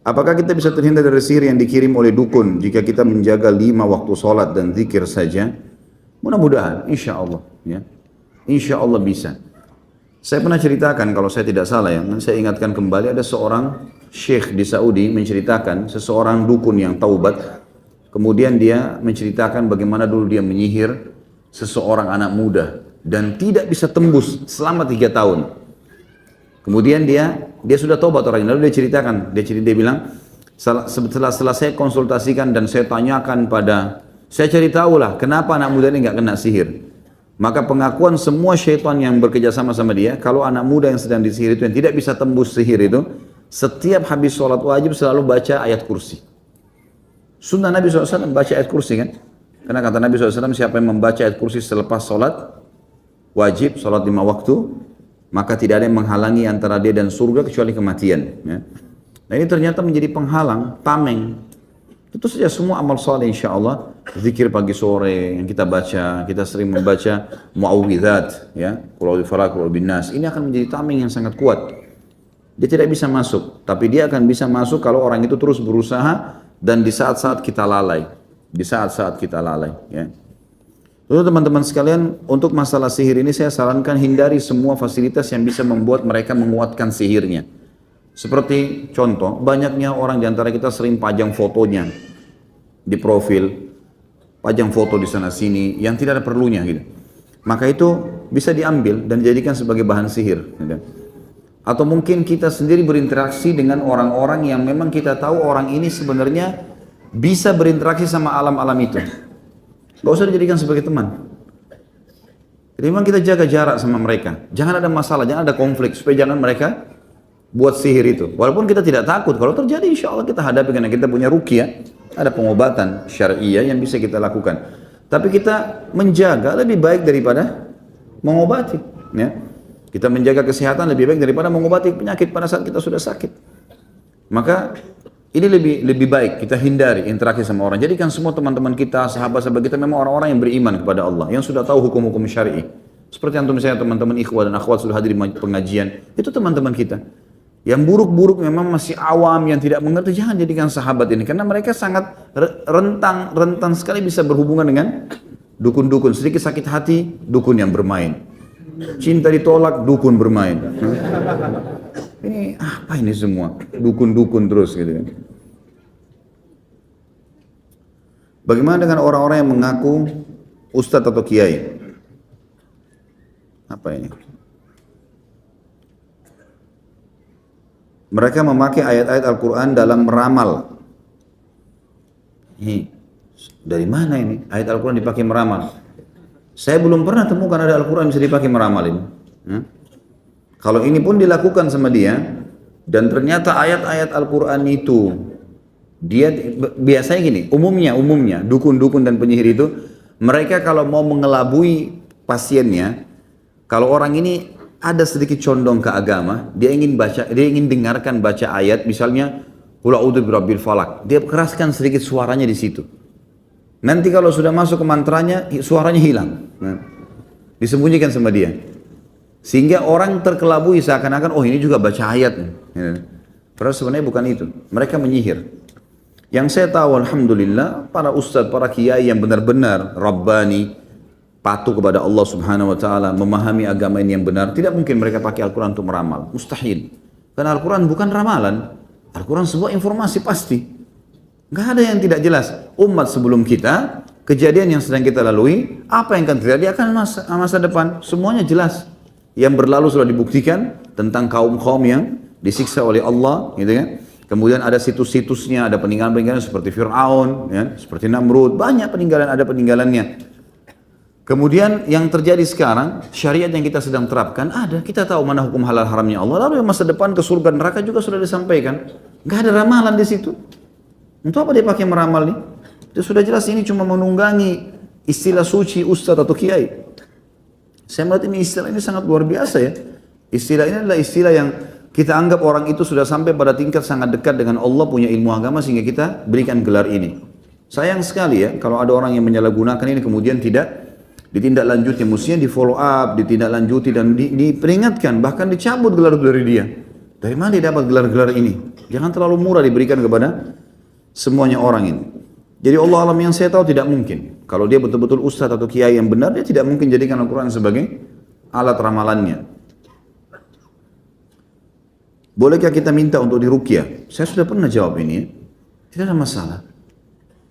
Apakah kita bisa terhindar dari sihir yang dikirim oleh dukun jika kita menjaga 5 waktu sholat dan zikir saja? Mudah-mudahan, insya Allah. Ya. Insya Allah bisa. Saya pernah ceritakan, kalau saya tidak salah ya, saya ingatkan kembali ada seorang syekh di Saudi menceritakan seseorang dukun yang taubat, kemudian dia menceritakan bagaimana dulu dia menyihir seseorang anak muda dan tidak bisa tembus selama 3 tahun. Kemudian dia sudah taubat orang ini, lalu dia ceritakan, dia bilang, setelah saya konsultasikan dan saya tanyakan saya cari tahulah kenapa anak muda ini nggak kena sihir. Maka pengakuan semua syaitan yang bekerja sama dia, kalau anak muda yang sedang disihir itu yang tidak bisa tembus sihir itu, setiap habis sholat wajib selalu baca ayat kursi. Sunnah Nabi SAW baca ayat kursi kan? Karena kata Nabi SAW, siapa yang membaca ayat kursi selepas sholat wajib, sholat 5 waktu, maka tidak ada yang menghalangi antara dia dan surga kecuali kematian. Ya. Nah ini ternyata menjadi penghalang, tameng. Itu saja semua amal soleh insya Allah. Zikir pagi sore yang kita baca, kita sering membaca mu'awwidhat, ya, qul a'udzu birabbil falaq, qul a'udzu binnas. Ini akan menjadi tameng yang sangat kuat. Dia tidak bisa masuk, tapi dia akan bisa masuk kalau orang itu terus berusaha dan di saat-saat kita lalai. Di saat-saat kita lalai. Ya. Lalu teman-teman sekalian, untuk masalah sihir ini saya sarankan hindari semua fasilitas yang bisa membuat mereka menguatkan sihirnya. Seperti contoh, banyaknya orang di antara kita sering pajang fotonya di profil, pajang foto di sana sini yang tidak ada perlunya gitu. Maka itu bisa diambil dan dijadikan sebagai bahan sihir. Gitu. Atau mungkin kita sendiri berinteraksi dengan orang-orang yang memang kita tahu orang ini sebenarnya bisa berinteraksi sama alam-alam itu. Gak usah dijadikan sebagai teman. Jadi memang kita jaga jarak sama mereka. Jangan ada masalah, jangan ada konflik supaya jangan mereka buat sihir itu. Walaupun kita tidak takut, kalau terjadi insya Allah kita hadapi karena kita punya ruqyah, ada pengobatan syariah yang bisa kita lakukan. Tapi kita menjaga lebih baik daripada mengobati. Ya. Kita menjaga kesehatan lebih baik daripada mengobati penyakit pada saat kita sudah sakit. Maka ini lebih baik kita hindari interaksi sama orang. Jadikan semua teman-teman kita, sahabat-sahabat kita memang orang-orang yang beriman kepada Allah, yang sudah tahu hukum-hukum syar'i. Seperti antum misalnya teman-teman ikhwah dan akhwat sudah hadir di pengajian, itu teman-teman kita. Yang buruk-buruk memang masih awam, yang tidak mengerti, jangan jadikan sahabat ini. Karena mereka sangat rentan sekali bisa berhubungan dengan dukun-dukun. Sedikit sakit hati, dukun yang bermain. Cinta ditolak, dukun bermain. Ini apa ini semua? Dukun-dukun terus gitu. Bagaimana dengan orang-orang yang mengaku ustadz atau kiai? Apa ini? Mereka memakai ayat-ayat Al-Quran dalam meramal. Ini dari mana ini? Ayat Al-Quran dipakai meramal. Saya belum pernah temukan ada Al-Quran bisa dipakai meramal ini. Kalau ini pun dilakukan sama dia, dan ternyata ayat-ayat Al-Quran itu, dia biasanya gini, umumnya dukun-dukun dan penyihir itu, mereka kalau mau mengelabui pasiennya, kalau orang ini ada sedikit condong ke agama, dia ingin dengarkan baca ayat, misalnya qul a'udzu birabbil falaq, dia keraskan sedikit suaranya di situ. Nanti kalau sudah masuk ke mantranya, suaranya hilang. Disembunyikan sama dia. Sehingga orang terkelabui seakan-akan, oh ini juga baca ayat. Padahal sebenarnya bukan itu. Mereka menyihir. Yang saya tahu, alhamdulillah, para ustadz, para kiai yang benar-benar Rabbani, patuh kepada Allah subhanahu wa ta'ala, memahami agama ini yang benar, tidak mungkin mereka pakai Al-Quran untuk meramal. Mustahil. Karena Al-Quran bukan ramalan. Al-Quran sebuah informasi pasti. Nggak ada yang tidak jelas. Umat sebelum kita, kejadian yang sedang kita lalui, apa yang akan terjadi akan masa depan. Semuanya jelas. Yang berlalu sudah dibuktikan tentang kaum-kaum yang disiksa oleh Allah, gitu kan. Kemudian ada situs-situsnya, ada peninggalan-peninggalan seperti Fir'aun, ya, seperti Namrud, banyak peninggalan, ada peninggalannya. Kemudian yang terjadi sekarang, syariat yang kita sedang terapkan ada, kita tahu mana hukum halal haramnya Allah, lalu yang masa depan ke surga neraka juga sudah disampaikan. Nggak ada ramalan di situ. Untuk apa dia pakai meramal nih? Itu sudah jelas ini cuma menunggangi istilah suci ustadz atau kiai. Saya melihat ini istilah ini sangat luar biasa ya. Istilah ini adalah istilah yang kita anggap orang itu sudah sampai pada tingkat sangat dekat dengan Allah, punya ilmu agama sehingga kita berikan gelar ini. Sayang sekali ya kalau ada orang yang menyalahgunakan ini kemudian tidak ditindaklanjuti, mestinya di follow up, ditindaklanjuti dan diperingatkan, bahkan dicabut gelar dari dia. Dari mana dia dapat gelar-gelar ini? Jangan terlalu murah diberikan kepada semuanya orang ini. Jadi Allah alam yang saya tahu tidak mungkin. Kalau dia betul-betul ustadz atau kiai yang benar, dia tidak mungkin jadikan Al-Quran sebagai alat ramalannya. Bolehkah kita minta untuk diruqyah? Saya sudah pernah jawab ini ya. Tidak ada masalah.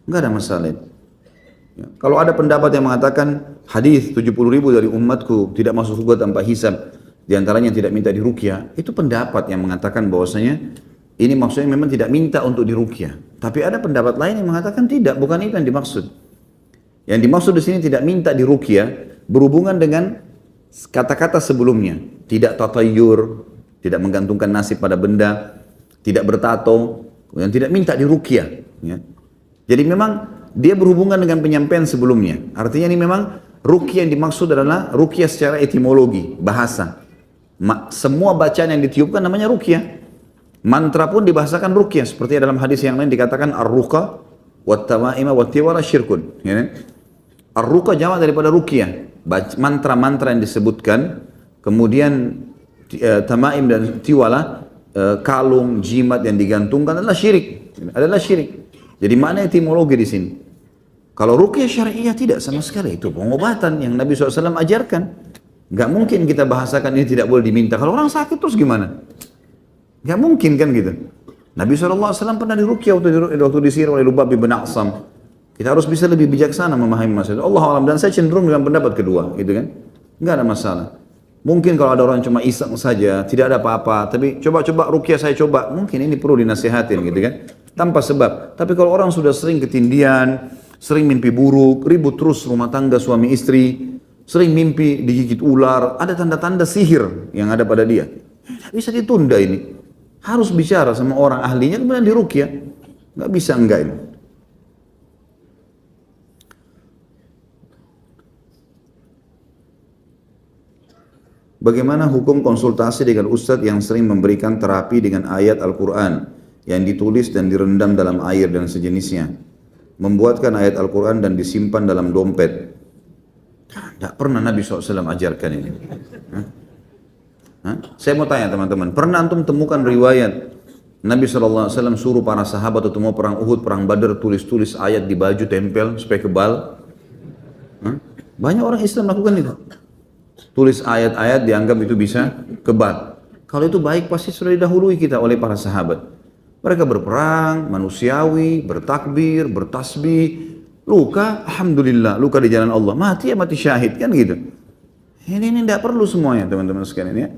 Enggak ada masalah. Ya. Kalau ada pendapat yang mengatakan hadis 70.000 dari umatku tidak masuk surga tanpa hisab, di antaranya yang tidak minta diruqyah, itu pendapat yang mengatakan bahwasanya ini maksudnya memang tidak minta untuk diruqyah. Tapi ada pendapat lain yang mengatakan tidak, bukan itu yang dimaksud. Yang dimaksud di sini tidak minta diruqyah berhubungan dengan kata-kata sebelumnya, tidak tatayyur, tidak menggantungkan nasib pada benda, tidak bertato, kemudian tidak minta diruqyah. Ya. Jadi memang dia berhubungan dengan penyampaian sebelumnya. Artinya ini memang ruqyah yang dimaksud adalah ruqyah secara etimologi, bahasa. Semua bacaan yang ditiupkan namanya ruqyah. Mantra pun dibahasakan ruqyah. Seperti dalam hadis yang lain dikatakan ar-ruqa wat-tama'ima wat-tiwala syirkun. Ya. Ar-ruqa jamak daripada ruqyah. Mantra-mantra yang disebutkan, kemudian tamaim dan tiwala, kalung, jimat yang digantungkan adalah syirik. Adalah syirik. Jadi mana etimologi di sini? Kalau ruqyah syariah tidak sama sekali, itu pengobatan yang Nabi SAW ajarkan. Gak mungkin kita bahasakan ini tidak boleh diminta. Kalau orang sakit terus gimana? Gak mungkin kan gitu. Nabi SAW pernah diruqyah waktu disihir oleh Lubab bin A'sam. Kita harus bisa lebih bijaksana memahami masalah. Allah alam, dan saya cenderung dengan pendapat kedua, gitu kan? Gak ada masalah. Mungkin kalau ada orang cuma iseng saja, tidak ada apa-apa, tapi coba-coba ruqyah saya coba, mungkin ini perlu dinasihatin gitu kan, tanpa sebab. Tapi kalau orang sudah sering ketindian, sering mimpi buruk, ribut terus rumah tangga suami istri, sering mimpi digigit ular, ada tanda-tanda sihir yang ada pada dia, tidak bisa ditunda ini. Harus bicara sama orang ahlinya, kemudian diruqyah. Nggak bisa enggak ini. Bagaimana hukum konsultasi dengan ustadz yang sering memberikan terapi dengan ayat Al-Quran yang ditulis dan direndam dalam air dan sejenisnya, membuatkan ayat Al-Quran dan disimpan dalam dompet? Tidak pernah Nabi SAW ajarkan ini. Saya mau tanya teman-teman, pernah antum temukan riwayat Nabi SAW suruh para sahabat atau mau perang Uhud, perang Badar, tulis-tulis ayat di baju, tempel supaya kebal? Banyak orang Islam lakukan itu. Tulis ayat-ayat dianggap itu bisa kebal. Kalau itu baik pasti sudah didahului kita oleh para sahabat. Mereka berperang, manusiawi, bertakbir, bertasbih, luka, alhamdulillah, luka di jalan Allah, mati ya mati syahid kan gitu. Ini tidak perlu semuanya teman-teman sekalian ya.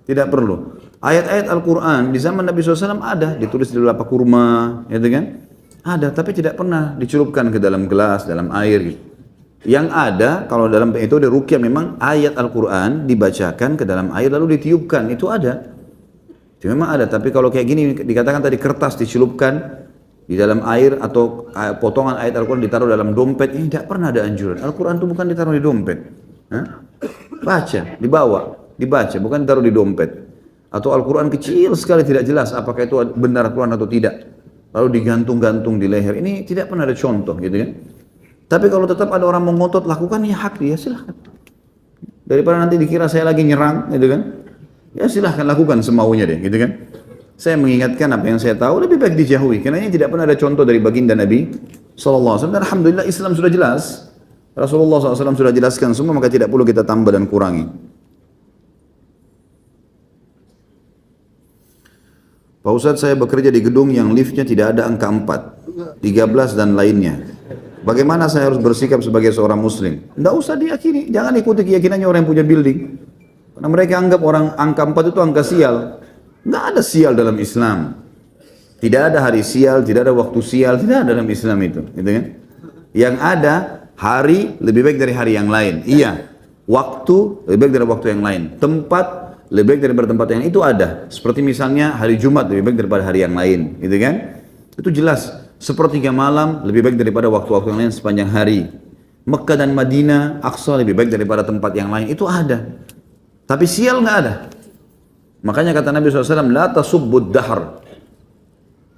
Tidak perlu. Ayat-ayat Al-Quran di zaman Nabi SAW ada, ditulis di lapak kurma, gitu kan? Ada, tapi tidak pernah dicelupkan ke dalam gelas, dalam air gitu. Yang ada, kalau dalam metode ruqyah memang ayat Al-Quran dibacakan ke dalam air lalu ditiupkan, itu ada. Itu memang ada, tapi kalau kayak gini dikatakan tadi kertas dicelupkan di dalam air atau potongan ayat Al-Quran ditaruh dalam dompet, ini tidak pernah ada anjuran. Al-Quran itu bukan ditaruh di dompet. Baca, dibaca, bukan ditaruh di dompet. Atau Al-Quran kecil sekali tidak jelas apakah itu benar Al-Quran atau tidak. Lalu digantung-gantung di leher, ini tidak pernah ada contoh gitu kan. Tapi kalau tetap ada orang mengotot lakukan, ya hak dia, silahkan. Daripada nanti dikira saya lagi nyerang, gitu kan. Ya silahkan lakukan semaunya deh, gitu kan. Saya mengingatkan apa yang saya tahu, lebih baik dijauhi. Karena ini tidak pernah ada contoh dari baginda Nabi SAW. Dan alhamdulillah Islam sudah jelas. Rasulullah SAW sudah jelaskan semua, maka tidak perlu kita tambah dan kurangi. Pak Ustadz, saya bekerja di gedung yang liftnya tidak ada angka 4, 13 dan lainnya. Bagaimana saya harus bersikap sebagai seorang muslim? Tidak usah diyakini, jangan ikuti keyakinannya orang yang punya building. Karena mereka anggap orang angka 4 itu angka sial. Nggak ada sial dalam Islam. Tidak ada hari sial, tidak ada waktu sial, tidak ada dalam Islam itu. Gitu kan? Yang ada hari lebih baik dari hari yang lain. Iya, waktu lebih baik dari waktu yang lain. Tempat lebih baik daripada tempat yang lain, itu ada. Seperti misalnya hari Jumat lebih baik daripada hari yang lain. Gitu kan? Itu jelas. Sepertiga malam lebih baik daripada waktu-waktu yang lain sepanjang hari. Mekah dan Madinah, Aqsa lebih baik daripada tempat yang lain. Itu ada. Tapi sial nggak ada. Makanya kata Nabi SAW, La tasubbud dahar.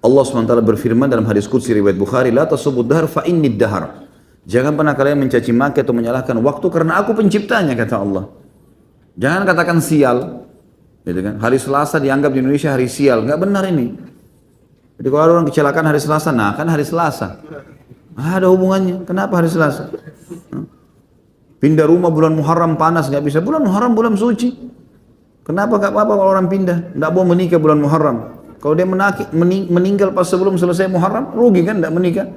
Allah SWT berfirman dalam hadis qudsi riwayat Bukhari, La tasubbud dahar fa innid dahar. Jangan pernah kalian mencaci maki atau menyalahkan waktu karena aku penciptanya, kata Allah. Jangan katakan sial. Gitu kan? Hari Selasa dianggap di Indonesia hari sial. Nggak benar ini. Jadi kalau ada orang kecelakaan hari Selasa, nah kan hari Selasa. Ada hubungannya. Kenapa hari Selasa? Pindah rumah bulan Muharram panas, nggak bisa. Bulan Muharram bulan suci. Kenapa nggak apa-apa kalau orang pindah? Nggak boleh menikah bulan Muharram. Kalau dia meninggal pas sebelum selesai Muharram, rugi kan nggak menikah?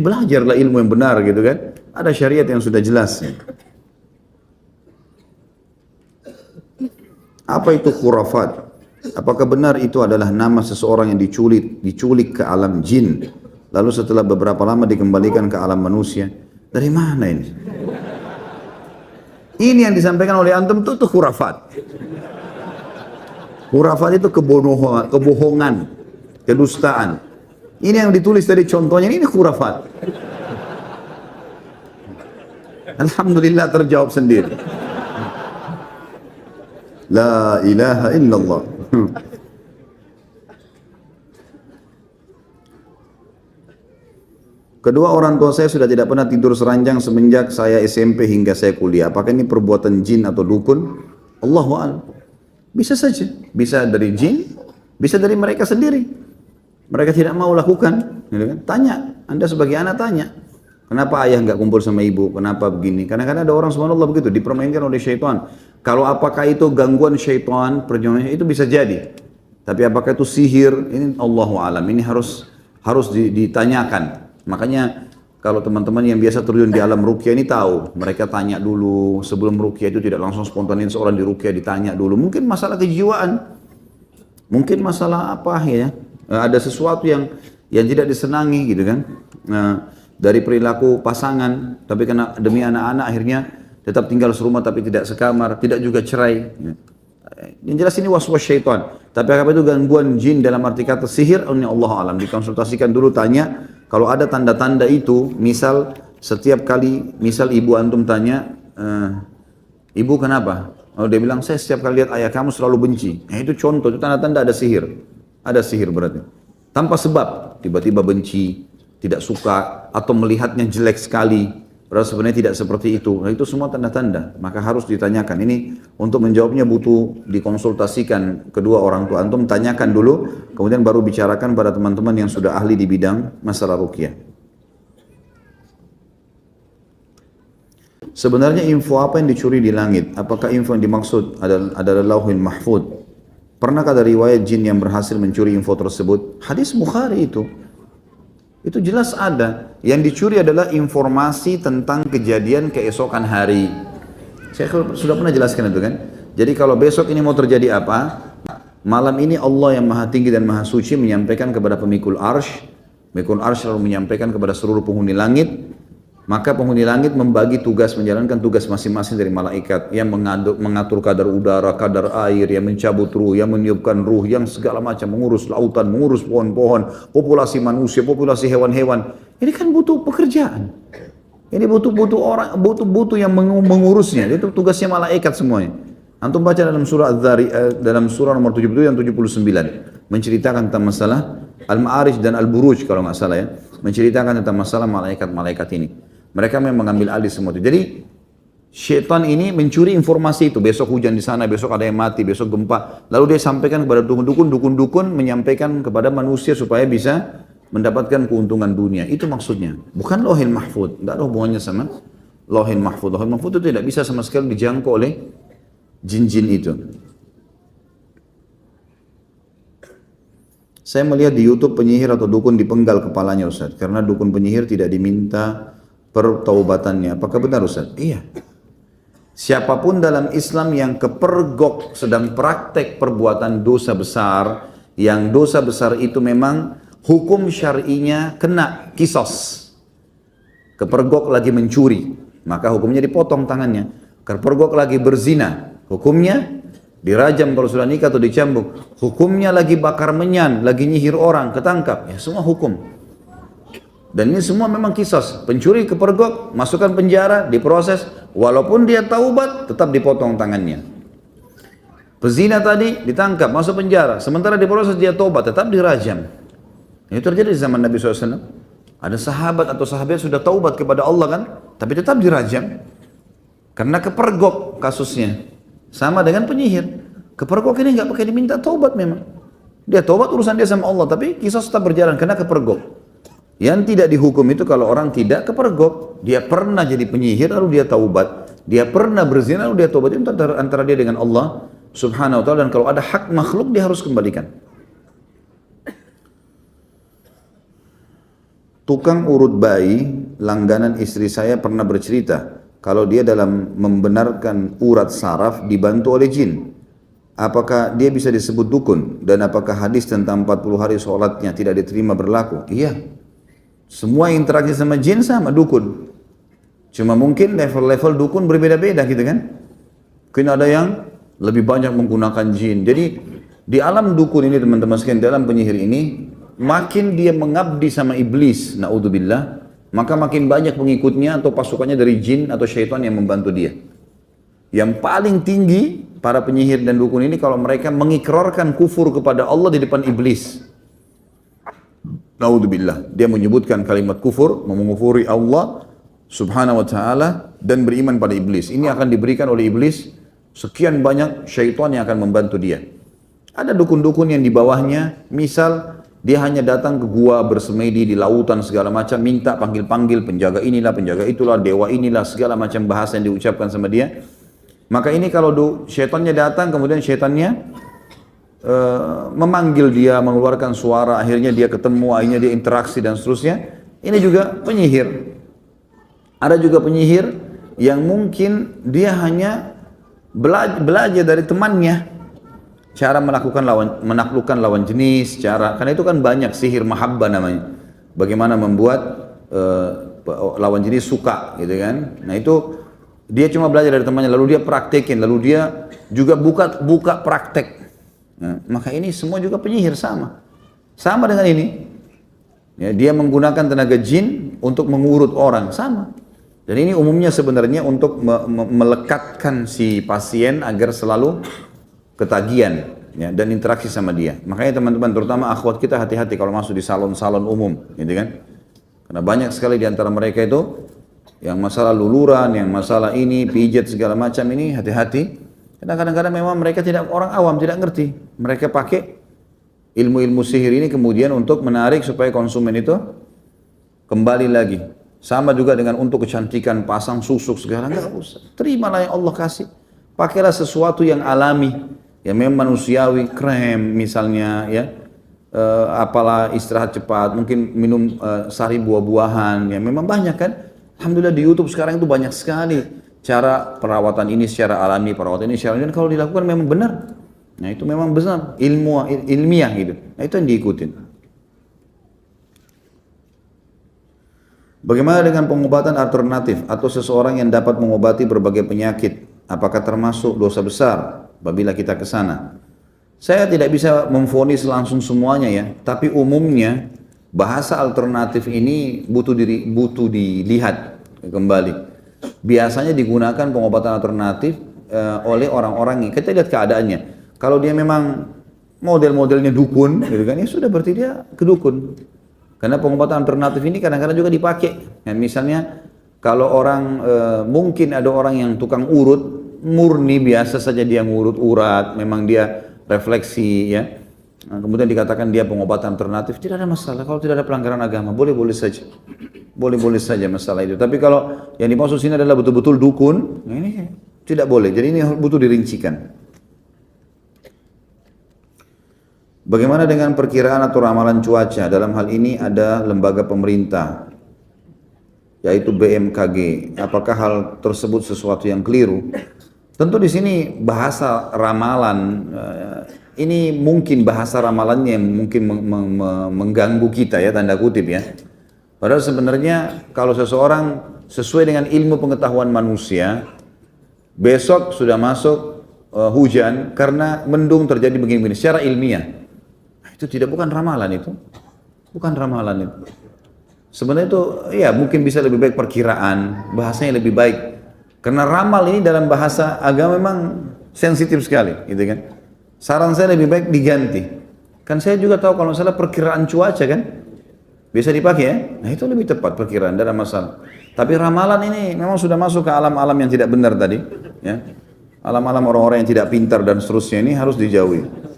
Belajarlah ilmu yang benar gitu kan. Ada syariat yang sudah jelas. Apa itu khurafat? Apakah benar itu adalah nama seseorang yang diculik ke alam jin, lalu setelah beberapa lama dikembalikan ke alam manusia? Dari mana ini? Ini yang disampaikan oleh antum itu khurafat. Khurafat itu kebohongan, kedustaan. Ini yang ditulis tadi contohnya, ini khurafat. Alhamdulillah terjawab sendiri. La ilaha illallah. Kedua orang tua saya sudah tidak pernah tidur seranjang semenjak saya SMP hingga saya kuliah. Apakah ini perbuatan jin atau dukun? Allahu a'lam. Bisa saja. Bisa dari jin, bisa dari mereka sendiri. Mereka tidak mau lakukan. Tanya. Anda sebagai anak tanya. Kenapa ayah nggak kumpul sama ibu? Kenapa begini? Kadang-kadang ada orang subhanallah begitu, dipermainkan oleh syaitan. Kalau apakah itu gangguan syaitan, perjuangannya itu bisa jadi. Tapi apakah itu sihir? Ini Allahu a'lam. Ini harus ditanyakan. Makanya kalau teman-teman yang biasa terjun di alam ruqyah ini tahu, mereka tanya dulu sebelum ruqyah itu, tidak langsung spontanin seorang di ruqyah, ditanya dulu. Mungkin masalah kejiwaan, mungkin masalah apa ya? Ada sesuatu yang tidak disenangi gitu kan? Dari perilaku pasangan, tapi karena demi anak-anak akhirnya tetap tinggal serumah tapi tidak sekamar, tidak juga cerai. Yang jelas ini was-was syaitan. Tapi apa itu gangguan jin dalam arti kata sihir? Ini Allah alam. Dikonsultasikan dulu, tanya. Kalau ada tanda-tanda itu, misal setiap kali, misal ibu antum tanya, ibu kenapa? Kalau dia bilang, saya setiap kali lihat ayah kamu selalu benci. Itu contoh, itu tanda-tanda ada sihir. Ada sihir berarti. Tanpa sebab, tiba-tiba benci, tidak suka, atau melihatnya jelek sekali. Padahal sebenarnya tidak seperti itu. Nah, itu semua tanda-tanda. Maka harus ditanyakan. Ini untuk menjawabnya butuh dikonsultasikan kedua orang tua. Antum tanyakan dulu, kemudian baru bicarakan pada teman-teman yang sudah ahli di bidang masalah ruqyah. Sebenarnya info apa yang dicuri di langit? Apakah info yang dimaksud adalah Lauhul Mahfuz? Pernahkah ada riwayat jin yang berhasil mencuri info tersebut? Hadis Bukhari itu. Itu jelas ada. Yang dicuri adalah informasi tentang kejadian keesokan hari. Saya sudah pernah jelaskan itu kan. Jadi kalau besok ini mau terjadi apa, malam ini Allah yang maha tinggi dan maha suci menyampaikan kepada pemikul arsy. Pemikul arsy lalu menyampaikan kepada seluruh penghuni langit. Maka penghuni langit membagi tugas, menjalankan tugas masing-masing dari malaikat. Yang mengatur kadar udara, kadar air, yang mencabut ruh, yang meniupkan ruh, yang segala macam, mengurus lautan, mengurus pohon-pohon, populasi manusia, populasi hewan-hewan. Ini kan butuh pekerjaan. Ini butuh orang, butuh yang mengurusnya. Itu tugasnya malaikat semuanya. Antum baca dalam surah dalam surah nomor 77 dan 79 menceritakan tentang masalah Al-Ma'arij dan Al-Buruj kalau nggak salah ya, menceritakan tentang masalah malaikat-malaikat ini. Mereka memang mengambil alih semua itu. Jadi syaitan ini mencuri informasi itu. Besok hujan di sana, besok ada yang mati, besok gempa. Lalu dia sampaikan kepada dukun-dukun menyampaikan kepada manusia supaya bisa mendapatkan keuntungan dunia. Itu maksudnya. Bukan Lauhul Mahfuz. Tidak ada hubungannya sama Lauhul Mahfuz. Lauhul Mahfuz itu tidak bisa sama sekali dijangkau oleh jin-jin itu. Saya melihat di YouTube penyihir atau dukun dipenggal kepalanya Ustaz. Karena dukun penyihir tidak diminta pertaubatannya. Apakah benar Ustaz? Iya. Siapapun dalam Islam yang kepergok sedang praktek perbuatan dosa besar, yang dosa besar itu memang hukum syar'inya kena kisos. Kepergok lagi mencuri, maka hukumnya dipotong tangannya. Kepergok lagi berzina, hukumnya dirajam kalau sudah nikah atau dicambuk. Hukumnya lagi bakar menyan, lagi nyihir orang, ketangkap. Ya semua hukum. Dan ini semua memang kisos. Pencuri kepergok, masukkan penjara, diproses. Walaupun dia taubat, tetap dipotong tangannya. Pezina tadi ditangkap, masuk penjara. Sementara diproses dia taubat, tetap dirajam. Ini terjadi di zaman Nabi SAW. Ada sahabat atau sahabat sudah taubat kepada Allah kan, tapi tetap dirajam. Karena kepergok kasusnya. Sama dengan penyihir. Kepergok ini nggak pakai diminta taubat memang. Dia taubat urusan dia sama Allah, tapi kisah tetap berjalan karena kepergok. Yang tidak dihukum itu kalau orang tidak kepergok. Dia pernah jadi penyihir lalu dia taubat. Dia pernah berzina lalu dia taubat. Itu antara dia dengan Allah subhanahu wa ta'ala. Dan kalau ada hak makhluk dia harus kembalikan. Tukang urut bayi langganan istri saya pernah bercerita kalau dia dalam membenarkan urat saraf dibantu oleh jin. Apakah dia bisa disebut dukun? Dan apakah hadis tentang 40 hari sholatnya tidak diterima berlaku? Iya. Semua interaksi sama jin sama dukun. Cuma mungkin level-level dukun berbeda-beda gitu kan. Mungkin ada yang lebih banyak menggunakan jin. Jadi Di alam dukun ini teman-teman sekalian, dalam penyihir ini, makin dia mengabdi sama iblis, naudzubillah, maka makin banyak pengikutnya atau pasukannya dari jin atau syaitan yang membantu dia. Yang paling tinggi para penyihir dan dukun ini kalau mereka mengikrarkan kufur kepada Allah di depan iblis. Naudzubillah, dia menyebutkan kalimat kufur, mengufuri Allah subhanahu wa ta'ala dan beriman pada iblis. Ini akan diberikan oleh iblis sekian banyak syaitan yang akan membantu dia. Ada dukun-dukun yang di bawahnya, misal dia hanya datang ke gua bersemedi di lautan segala macam, minta panggil-panggil penjaga inilah, penjaga itulah, dewa inilah, segala macam bahasa yang diucapkan sama dia. Maka ini kalau syaitannya datang, kemudian syaitannya memanggil dia, mengeluarkan suara, akhirnya dia ketemu, akhirnya dia interaksi dan seterusnya. Ini juga penyihir. Ada juga penyihir yang mungkin dia hanya belajar dari temannya, cara menaklukkan lawan jenis, karena itu kan banyak sihir mahabbah namanya. Bagaimana membuat lawan jenis suka, gitu kan? Nah itu dia cuma belajar dari temannya, lalu dia praktekin, lalu dia juga buka praktek. Nah, maka ini semua juga penyihir sama dengan ini. Ya, dia menggunakan tenaga jin untuk mengurut orang, sama. Dan ini umumnya sebenarnya untuk melekatkan si pasien agar selalu ketagihan, ya, dan interaksi sama dia. Makanya teman-teman, terutama akhwat kita, hati-hati kalau masuk di salon-salon umum, gitu kan? Karena banyak sekali di antara mereka itu yang masalah luluran, yang masalah ini, pijat segala macam ini, hati-hati. Karena kadang-kadang memang mereka orang awam tidak ngerti. Mereka pakai ilmu-ilmu sihir ini kemudian untuk menarik supaya konsumen itu kembali lagi. Sama juga dengan untuk kecantikan, pasang susuk segala, nggak usah. Terimalah yang Allah kasih. Pakailah sesuatu yang alami, yang memang manusiawi, krem misalnya, ya, apalah istirahat cepat, mungkin minum sari buah-buahan, yang memang banyak kan. Alhamdulillah di YouTube sekarang itu banyak sekali cara perawatan ini secara alami, perawatan ini secara alami, dan kalau dilakukan memang benar. Nah itu memang benar, ilmiah gitu. Nah itu yang diikutin. Bagaimana dengan pengobatan alternatif atau seseorang yang dapat mengobati berbagai penyakit? Apakah termasuk dosa besar apabila kita ke sana? Saya tidak bisa memvonis langsung semuanya ya, tapi umumnya bahasa alternatif ini butuh dilihat kembali. Biasanya digunakan pengobatan alternatif oleh orang-orang yang kita lihat keadaannya. Kalau dia memang model-modelnya dukun, gitu kan, ya sudah berarti dia kedukun. Karena pengobatan alternatif ini kadang-kadang juga dipakai. Ya, misalnya kalau orang mungkin ada orang yang tukang urut, murni biasa saja dia ngurut urat, memang dia refleksi, ya. Nah, kemudian dikatakan dia pengobatan alternatif, tidak ada masalah. Kalau tidak ada pelanggaran agama, boleh-boleh saja. Boleh-boleh saja masalah itu. Tapi kalau yang dimaksud sini adalah betul-betul dukun, nah ini tidak boleh. Jadi ini butuh dirincikan. Bagaimana dengan perkiraan atau ramalan cuaca? Dalam hal ini ada lembaga pemerintah, yaitu BMKG. Apakah hal tersebut sesuatu yang keliru? Tentu di sini bahasa ramalan, ini mungkin bahasa ramalannya yang mungkin mengganggu kita ya, tanda kutip ya. Padahal sebenarnya kalau seseorang sesuai dengan ilmu pengetahuan manusia, besok sudah masuk hujan karena mendung terjadi begini-begini secara ilmiah. Itu bukan ramalan itu. Bukan ramalan itu. Sebenarnya itu ya mungkin bisa lebih baik perkiraan, bahasanya lebih baik. Karena ramal ini dalam bahasa agama memang sensitif sekali, gitu kan. Saran saya lebih baik diganti. Kan saya juga tahu kalau salah perkiraan cuaca kan bisa dipakai ya. Nah itu lebih tepat perkiraan, tidak ada masalah. Tapi ramalan ini memang sudah masuk ke alam-alam yang tidak benar tadi, ya. Alam-alam orang-orang yang tidak pintar dan seterusnya ini harus dijauhi.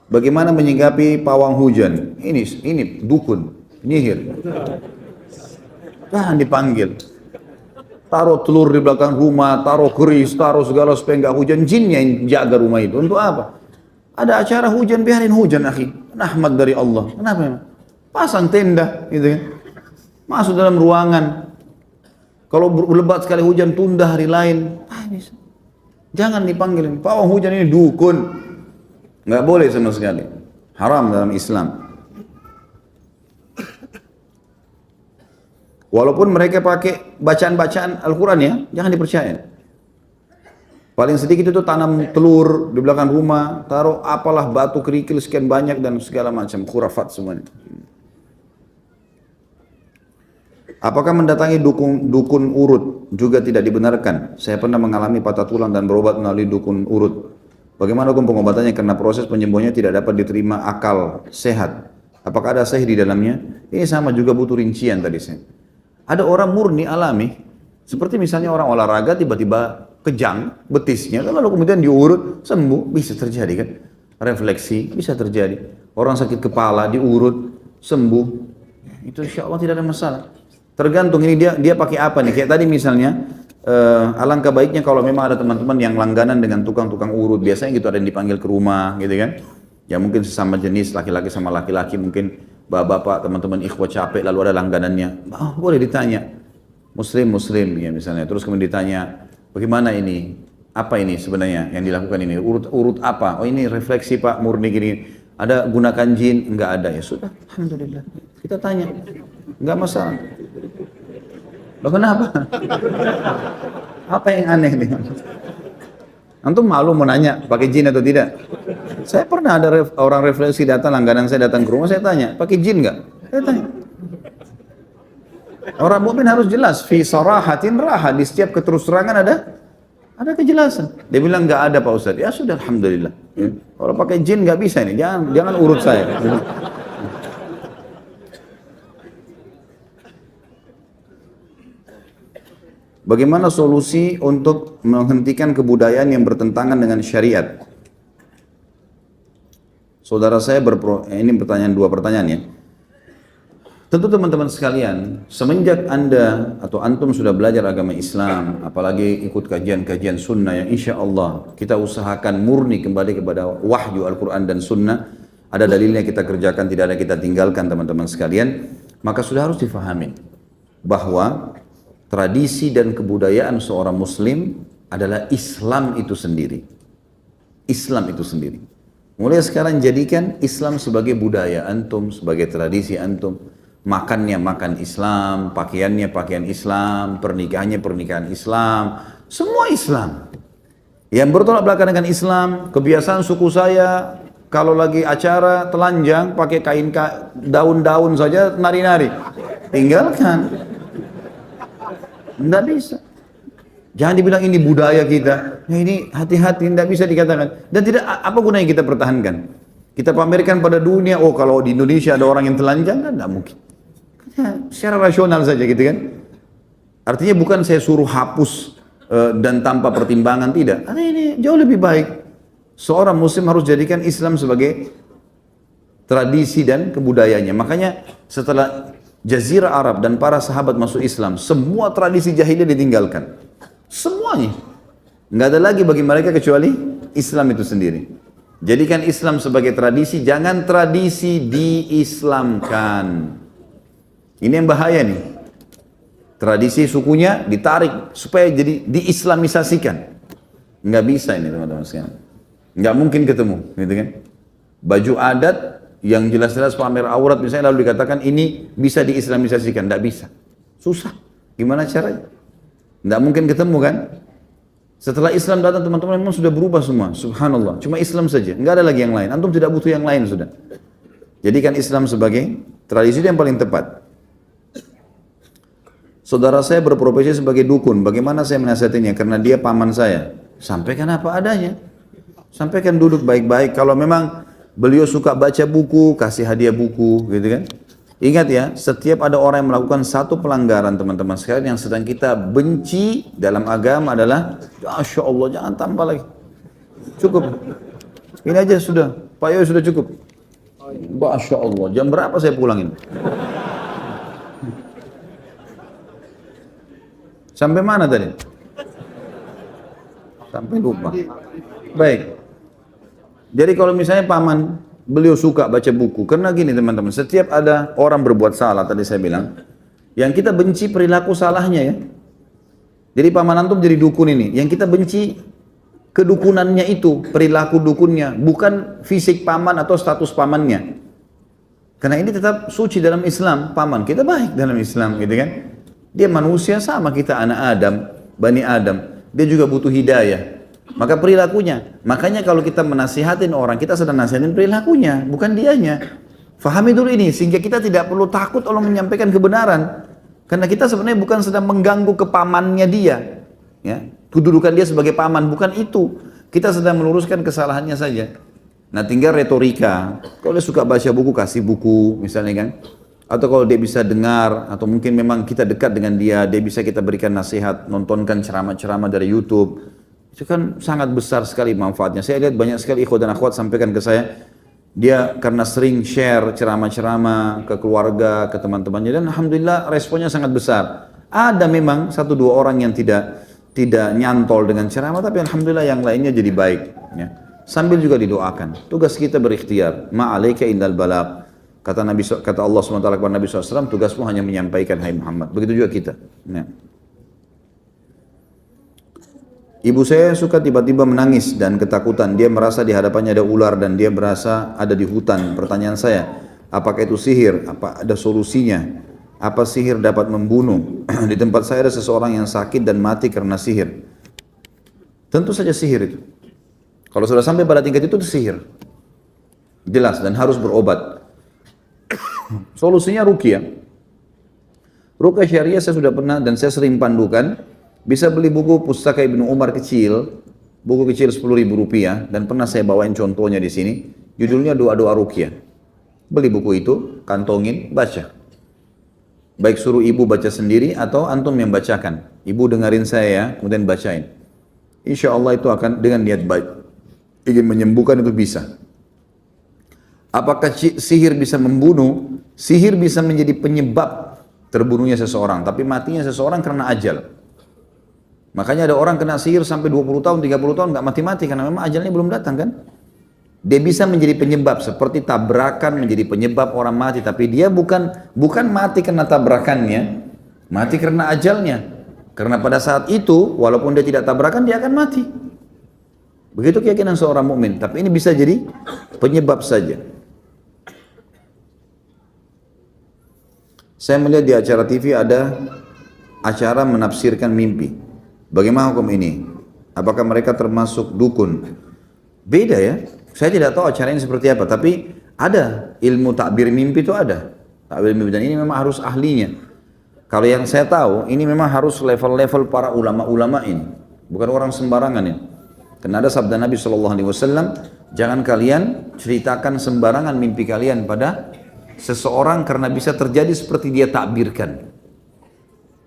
Bagaimana menyikapi pawang hujan? Ini dukun, penyihir. Jangan dipanggil. Taruh telur di belakang rumah, taruh keris, taruh segala supaya nggak hujan. Jinnya yang jaga rumah itu. Untuk apa? Ada acara hujan, biarin hujan, akhi. Rahmat dari Allah. Kenapa? Pasang tenda, gitu kan. Masuk dalam ruangan. Kalau lebat sekali hujan, tunda hari lain. Bisa. Jangan dipanggil. Pawang hujan ini dukun. Nggak boleh sama sekali. Haram dalam Islam. Walaupun mereka pakai bacaan-bacaan Al-Quran ya, jangan dipercaya. Paling sedikit itu tanam telur di belakang rumah, taruh apalah batu kerikil sekian banyak dan segala macam khurafat semuanya. Apakah mendatangi dukun urut juga tidak dibenarkan? Saya pernah mengalami patah tulang dan berobat melalui dukun urut. Bagaimana hukum pengobatannya karena proses penyembuhannya tidak dapat diterima akal sehat? Apakah ada sihir di dalamnya? Ini sama juga butuh rincian tadi saya. Ada orang murni alami, seperti misalnya orang olahraga tiba-tiba kejang betisnya, lalu kemudian diurut sembuh, bisa terjadi kan? Refleksi bisa terjadi. Orang sakit kepala diurut sembuh, itu insya Allah tidak ada masalah. Tergantung ini dia pakai apa nih. Kayak tadi misalnya, alangkah baiknya kalau memang ada teman-teman yang langganan dengan tukang-tukang urut. Biasanya gitu ada yang dipanggil ke rumah gitu kan. Ya mungkin sesama jenis laki-laki sama laki-laki, mungkin bapak-bapak teman-teman ikhwah capek lalu ada langganannya. Boleh ditanya. Muslim ya misalnya. Terus kemudian ditanya, bagaimana ini? Apa ini sebenarnya yang dilakukan ini? Urut apa? Oh ini refleksi Pak, murni gini. Ada gunakan jin? Enggak ada. Ya sudah, alhamdulillah. Kita tanya. Enggak masalah. Loh kenapa? Apa yang aneh nih? Antum malu mau nanya pakai jin atau tidak? Saya pernah ada orang refleksi datang, langganan saya datang ke rumah, saya tanya, pakai jin enggak? Saya tanya. Orang mukmin harus jelas, fi sarahatin raha, di setiap keterus-terangan ada kejelasan. Dia bilang enggak ada Pak Ustaz. Ya sudah, alhamdulillah. Ya. Kalau pakai jin enggak bisa ini, jangan urut saya. Bagaimana solusi untuk menghentikan kebudayaan yang bertentangan dengan syariat? Saudara saya ini dua pertanyaan ya. Tentu teman-teman sekalian, semenjak Anda atau Antum sudah belajar agama Islam, apalagi ikut kajian-kajian sunnah yang insya Allah kita usahakan murni kembali kepada wahyu Al-Quran dan sunnah, ada dalilnya kita kerjakan, tidak ada kita tinggalkan teman-teman sekalian, maka sudah harus difahami bahwa tradisi dan kebudayaan seorang muslim adalah Islam itu sendiri. Islam itu sendiri. Mulai sekarang jadikan Islam sebagai budaya antum, sebagai tradisi antum. Makannya makan Islam, pakaiannya pakaian Islam, pernikahannya pernikahan Islam. Semua Islam. Yang bertolak belakang dengan Islam, kebiasaan suku saya, kalau lagi acara telanjang pakai kain daun-daun saja nari-nari. Tinggalkan. Tidak bisa. Jangan dibilang ini budaya kita. Ya ini hati-hati, tidak bisa dikatakan. Dan tidak, apa gunanya kita pertahankan? Kita pamerkan pada dunia, oh kalau di Indonesia ada orang yang telanjang, kan tidak mungkin. Ya, secara rasional saja gitu kan. Artinya bukan saya suruh hapus dan tanpa pertimbangan, tidak. Karena ini jauh lebih baik. Seorang muslim harus jadikan Islam sebagai tradisi dan kebudayaannya. Makanya setelah Jazirah Arab dan para sahabat masuk Islam, semua tradisi jahiliyah ditinggalkan. Semuanya. Nggak ada lagi bagi mereka kecuali Islam itu sendiri. Jadikan Islam sebagai tradisi, jangan tradisi diislamkan. Ini yang bahaya nih. Tradisi sukunya ditarik supaya jadi diislamisasikan. Nggak bisa ini teman-teman sekalian. Nggak mungkin ketemu, gitu kan? Baju adat yang jelas-jelas pamer aurat misalnya lalu dikatakan ini bisa diislamisasikan, tidak bisa, susah. Gimana caranya? Tidak mungkin ketemu kan? Setelah Islam datang teman-teman memang sudah berubah semua, subhanallah. Cuma Islam saja, nggak ada lagi yang lain. Antum tidak butuh yang lain sudah. Jadikan Islam sebagai tradisi yang paling tepat. Saudara saya berprofesi sebagai dukun, bagaimana saya menasihatinya? Karena dia paman saya. Sampaikan apa adanya. Sampaikan duduk baik-baik. Kalau memang beliau suka baca buku, kasih hadiah buku, gitu kan. Ingat ya, setiap ada orang yang melakukan satu pelanggaran teman-teman sekalian yang sedang kita benci dalam agama adalah, Masya Allah, jangan tambah lagi. Cukup. Ini aja sudah, Pak Yoyo sudah cukup. Masya Allah, jam berapa saya pulangin? Sampai mana tadi? Sampai lupa. Baik. Jadi kalau misalnya paman, beliau suka baca buku. Karena gini teman-teman, setiap ada orang berbuat salah, tadi saya bilang, yang kita benci perilaku salahnya ya. Jadi paman antum jadi dukun ini, yang kita benci kedukunannya itu, perilaku dukunnya, bukan fisik paman atau status pamannya. Karena ini tetap suci dalam Islam, paman kita baik dalam Islam gitu kan. Dia manusia sama kita, anak Adam, Bani Adam. Dia juga butuh hidayah. Maka perilakunya. Makanya kalau kita menasihatin orang, kita sedang nasihatin perilakunya, bukan dianya. Fahami dulu ini, sehingga kita tidak perlu takut Allah menyampaikan kebenaran. Karena kita sebenarnya bukan sedang mengganggu kepamannya dia. Ya, kedudukan dia sebagai paman, bukan itu. Kita sedang meluruskan kesalahannya saja. Nah tinggal retorika. Kalau dia suka baca buku, kasih buku misalnya kan. Atau kalau dia bisa dengar, atau mungkin memang kita dekat dengan dia bisa kita berikan nasihat, nontonkan ceramah-ceramah dari YouTube. Itu kan sangat besar sekali manfaatnya. Saya lihat banyak sekali ikhwan dan akhwat sampaikan ke saya, dia karena sering share ceramah-ceramah ke keluarga, ke teman-temannya, dan alhamdulillah responnya sangat besar. Ada memang satu dua orang yang tidak nyantol dengan ceramah, tapi alhamdulillah yang lainnya jadi baik. Ya. Sambil juga didoakan. Tugas kita berikhtiar. Ma'alaika indal balagh. Kata Allah SWT kepada Nabi SAW, tugasmu hanya menyampaikan, hai Muhammad. Begitu juga kita. Ya. Ibu saya suka tiba-tiba menangis dan ketakutan. Dia merasa di hadapannya ada ular dan dia merasa ada di hutan. Pertanyaan saya, apakah itu sihir? Apa ada solusinya? Apa sihir dapat membunuh? Di tempat saya ada seseorang yang sakit dan mati karena sihir. Tentu saja sihir itu. Kalau sudah sampai pada tingkat itu sihir. Jelas dan harus berobat. Solusinya ruqyah. Ruqyah syariah saya sudah pernah dan saya sering pandukan. Bisa beli buku Pustaka Ibnu Umar kecil, buku kecil Rp10.000 dan pernah saya bawain contohnya di sini. Judulnya Doa-Doa Ruqyah. Beli buku itu, kantongin, baca. Baik suruh ibu baca sendiri atau antum yang bacakan. Ibu dengerin saya ya, kemudian bacain. Insya Allah itu akan dengan niat baik. Ingin menyembuhkan itu bisa. Apakah sihir bisa membunuh? Sihir bisa menjadi penyebab terbunuhnya seseorang, tapi matinya seseorang karena ajal. Makanya ada orang kena sihir sampai 20 tahun, 30 tahun nggak mati-mati karena memang ajalnya belum datang kan. Dia bisa menjadi penyebab seperti tabrakan menjadi penyebab orang mati, tapi dia bukan mati karena tabrakannya, mati karena ajalnya. Karena pada saat itu walaupun dia tidak tabrakan dia akan mati. Begitu keyakinan seorang mukmin, tapi ini bisa jadi penyebab saja. Saya melihat di acara TV ada acara menafsirkan mimpi. Bagaimana hukum ini? Apakah mereka termasuk dukun? Beda ya. Saya tidak tahu acara ini seperti apa, tapi ada ilmu takbir mimpi itu ada. Takbir mimpi dan ini memang harus ahlinya. Kalau yang saya tahu, ini memang harus level-level para ulama-ulama ini. Bukan orang sembarangan ini. Karena ada sabda Nabi SAW, jangan kalian ceritakan sembarangan mimpi kalian pada seseorang karena bisa terjadi seperti dia takbirkan.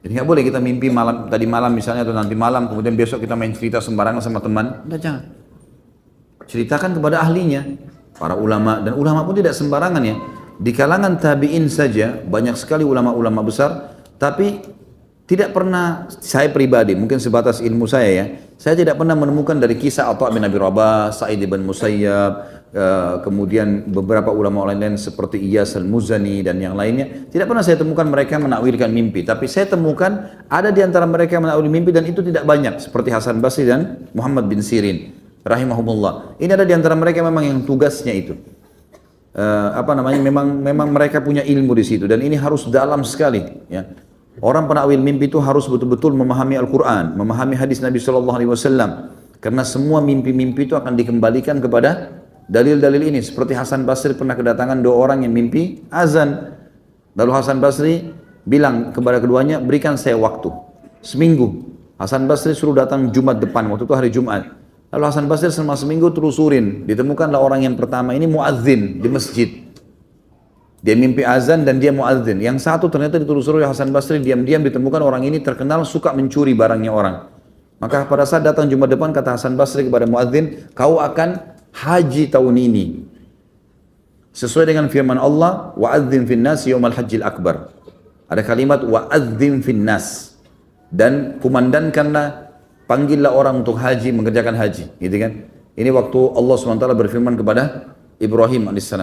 Jadi nggak boleh kita mimpi tadi malam misalnya atau nanti malam, kemudian besok kita main cerita sembarangan sama teman. Udah jangan. Ceritakan kepada ahlinya, para ulama, dan ulama pun tidak sembarangan ya. Di kalangan tabi'in saja banyak sekali ulama-ulama besar, tapi tidak pernah saya pribadi, mungkin sebatas ilmu saya ya, saya tidak pernah menemukan dari kisah Atha bin Abi Rabah, Sa'id bin Musayyab, kemudian beberapa ulama lain seperti Iyas al-Muzani dan yang lainnya, tidak pernah saya temukan mereka menakwilkan mimpi, tapi saya temukan ada di antara mereka yang menakwil mimpi dan itu tidak banyak, seperti Hasan Basri dan Muhammad bin Sirin rahimahumullah. Ini ada di antara mereka memang yang tugasnya itu. Memang mereka punya ilmu di situ dan ini harus dalam sekali ya. Orang penakwil mimpi itu harus betul-betul memahami Al-Quran, memahami hadis Nabi SAW. Karena semua mimpi-mimpi itu akan dikembalikan kepada dalil-dalil ini. Seperti Hasan Basri pernah kedatangan dua orang yang mimpi azan. Lalu Hasan Basri bilang kepada keduanya, berikan saya waktu seminggu. Hasan Basri suruh datang Jumat depan, waktu itu hari Jumat. Lalu Hasan Basri selama seminggu telusurin. Ditemukanlah orang yang pertama ini muadzin di masjid. Dia mimpi azan dan dia muadzin. Yang satu ternyata ditelusuri oleh Hasan Basri, diam-diam ditemukan orang ini terkenal suka mencuri barangnya orang. Maka pada saat datang Jumat depan kata Hasan Basri kepada muadzin, kau akan haji tahun ini. Sesuai dengan firman Allah, wa'adzim fin nas yaumal hajjil akbar. Ada kalimat wa'adzim fin nas. Dan kumandankanlah, panggillah orang untuk haji, mengerjakan haji. Gitu kan? Ini waktu Allah SWT berfirman kepada Ibrahim AS.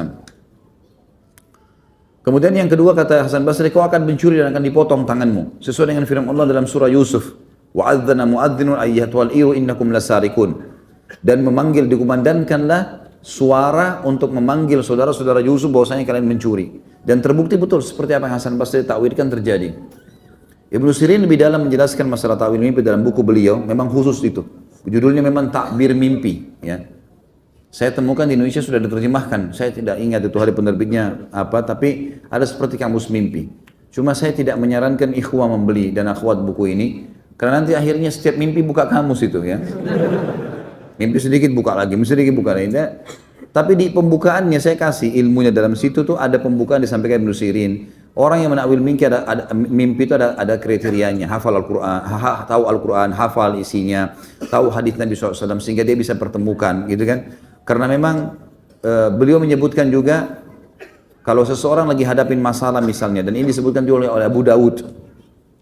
Kemudian yang kedua kata Hasan Basri, kau akan mencuri dan akan dipotong tanganmu. Sesuai dengan firman Allah dalam surah Yusuf. Wa'adzana mu'adzinun ayyatuhal iru innakum lasarikun. Dan memanggil, dikumandangkanlah suara untuk memanggil saudara-saudara Yusuf bahwasanya kalian mencuri. Dan terbukti betul seperti apa yang Hasan Basri takwilkan terjadi. Ibnu Sirin lebih dalam menjelaskan masalah takwil mimpi dalam buku beliau, memang khusus itu. Judulnya memang takbir mimpi, ya. Saya temukan di Indonesia sudah diterjemahkan. Saya tidak ingat itu hari penerbitnya apa, tapi ada seperti kamus mimpi. Cuma saya tidak menyarankan ikhwah membeli dan akhwat buku ini, karena nanti akhirnya setiap mimpi buka kamus itu, ya. Mimpi sedikit buka lagi, mimpi sedikit buka lagi. Tapi di pembukaannya saya kasih ilmunya dalam situ tuh ada pembukaan disampaikan Ibnu Sirin. Orang yang menakwil mimpi itu ada kriterianya, hafal Al-Quran, tahu Al-Quran, hafal isinya, tahu hadis Nabi SAW sehingga dia bisa pertemukan, gitu kan? Karena memang beliau menyebutkan juga kalau seseorang lagi hadapin masalah misalnya, dan ini disebutkan juga oleh Abu Dawud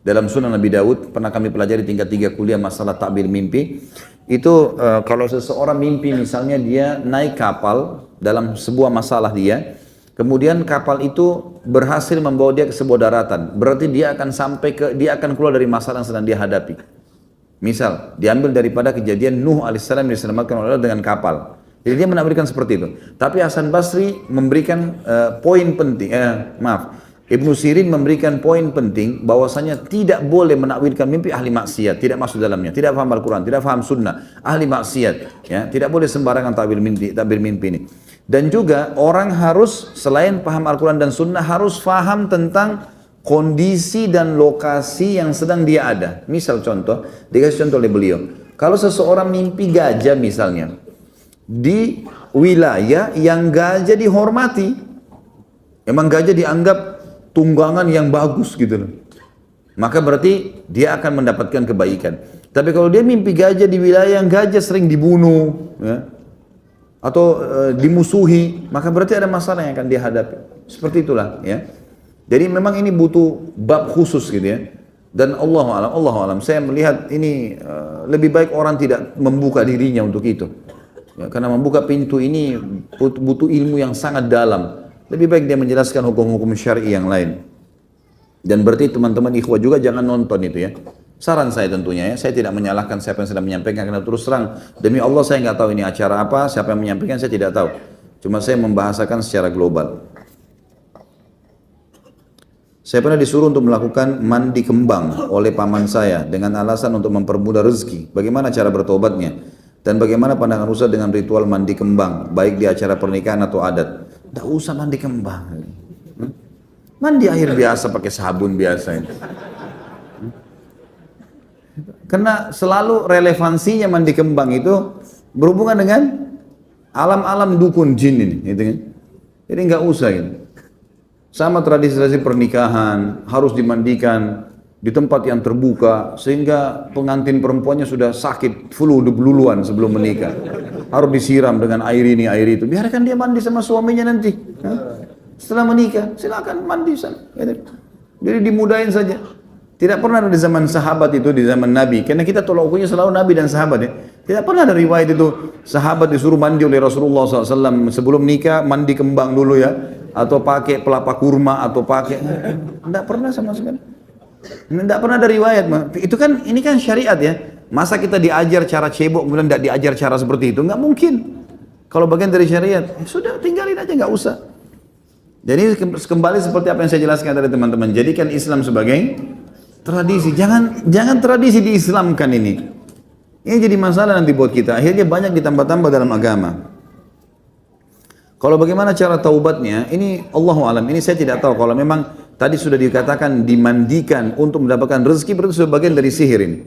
dalam Sunan Nabi Dawud, pernah kami pelajari tingkat 3 kuliah masalah takbir mimpi. Itu kalau seseorang mimpi misalnya dia naik kapal dalam sebuah masalah dia, kemudian kapal itu berhasil membawa dia ke sebuah daratan, berarti dia akan keluar dari masalah yang sedang dia hadapi. Misal diambil daripada kejadian Nuh alaihissalam diselamatkan oleh Allah dengan kapal. Jadi dia menakwilkan seperti itu. Tapi Hasan Basri memberikan poin penting, Ibnu Sirin memberikan poin penting bahwasanya tidak boleh menakwilkan mimpi ahli maksiat, tidak masuk dalamnya, tidak paham Al-Quran, tidak paham sunnah, ahli maksiat, ya, tidak boleh sembarangan takbir mimpi ini. Dan juga orang harus selain paham Al-Quran dan sunnah harus paham tentang kondisi dan lokasi yang sedang dia ada. Misal contoh, dikasih contoh oleh beliau, kalau seseorang mimpi gajah misalnya, di wilayah yang gajah dihormati, emang gajah dianggap tunggangan yang bagus gitu loh, maka berarti dia akan mendapatkan kebaikan. Tapi kalau dia mimpi gajah di wilayah yang gajah sering dibunuh, ya, atau dimusuhi, maka berarti ada masalah yang akan dia hadapi. Seperti itulah, ya. Jadi memang ini butuh bab khusus gitu, ya. Dan Allah alam, saya melihat ini lebih baik orang tidak membuka dirinya untuk itu. Ya, karena membuka pintu ini butuh ilmu yang sangat dalam. Lebih baik dia menjelaskan hukum-hukum syar'i yang lain. Dan berarti teman-teman ikhwah juga jangan nonton itu, ya. Saran saya tentunya, ya, saya tidak menyalahkan siapa yang sedang menyampaikan, karena terus terang demi Allah saya nggak tahu ini acara apa, siapa yang menyampaikan saya tidak tahu. Cuma saya membahasakan secara global. Saya pernah disuruh untuk melakukan mandi kembang oleh paman saya dengan alasan untuk mempermudah rezeki. Bagaimana cara bertobatnya? Dan bagaimana pandangan Ustaz dengan ritual mandi kembang, baik di acara pernikahan atau adat? Tidak usah mandi kembang. Mandi air biasa pakai sabun biasa. Karena selalu relevansinya mandi kembang itu berhubungan dengan alam-alam dukun jin ini. Gitu kan? Jadi nggak usah gitu. Sama tradisi-tradisi pernikahan harus dimandikan di tempat yang terbuka sehingga pengantin perempuannya sudah sakit flu duluan sebelum menikah, harus disiram dengan air ini air itu. Biarkan dia mandi sama suaminya nanti, setelah menikah silakan mandi sana. Jadi dimudahin saja. Tidak pernah ada di zaman sahabat itu, di zaman Nabi, karena kita tolak ukurnya selalu Nabi dan sahabat, ya. Tidak pernah ada riwayat itu sahabat disuruh mandi oleh Rasulullah SAW sebelum nikah, mandi kembang dulu, ya, atau pakai pelapa kurma atau pakai, tidak pernah sama sekali. Tidak pernah ada riwayat. Itu kan, ini kan syariat, ya. Masa kita diajar cara cebok kemudian tidak diajar cara seperti itu? Nggak mungkin. Kalau bagian dari syariat, sudah tinggalin aja, nggak usah. Jadi kembali seperti apa yang saya jelaskan tadi teman-teman. Jadikan Islam sebagai tradisi. Jangan tradisi diislamkan ini. Ini jadi masalah nanti buat kita. Akhirnya banyak ditambah-tambah dalam agama. Kalau bagaimana cara taubatnya, ini Allahu alam. Ini saya tidak tahu. Kalau memang tadi sudah dikatakan dimandikan untuk mendapatkan rezeki, berarti sudah bagian dari sihir ini.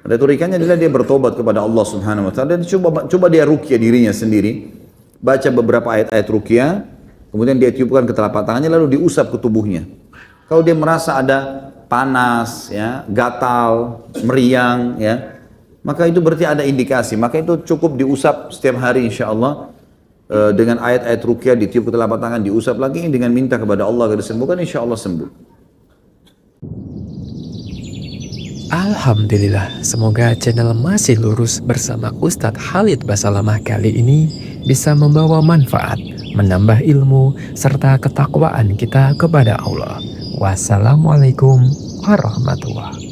Retorikanya adalah dia bertobat kepada Allah Subhanahu wa taala dan coba dia ruqyah dirinya sendiri, baca beberapa ayat-ayat ruqyah, kemudian dia tiupkan ke telapak tangannya lalu diusap ke tubuhnya. Kalau dia merasa ada panas, ya, gatal, meriang, ya, maka itu berarti ada indikasi. Maka itu cukup diusap setiap hari insyaallah. Dengan ayat-ayat ruqyah ditiup ke telapak tangan, diusap lagi dengan minta kepada Allah agar disembuhkan, insya Allah sembuh. Alhamdulillah, semoga channel Masih Lurus bersama Ustadz Khalid Basalamah kali ini bisa membawa manfaat, menambah ilmu, serta ketakwaan kita kepada Allah. Wassalamualaikum warahmatullahi wabarakatuh.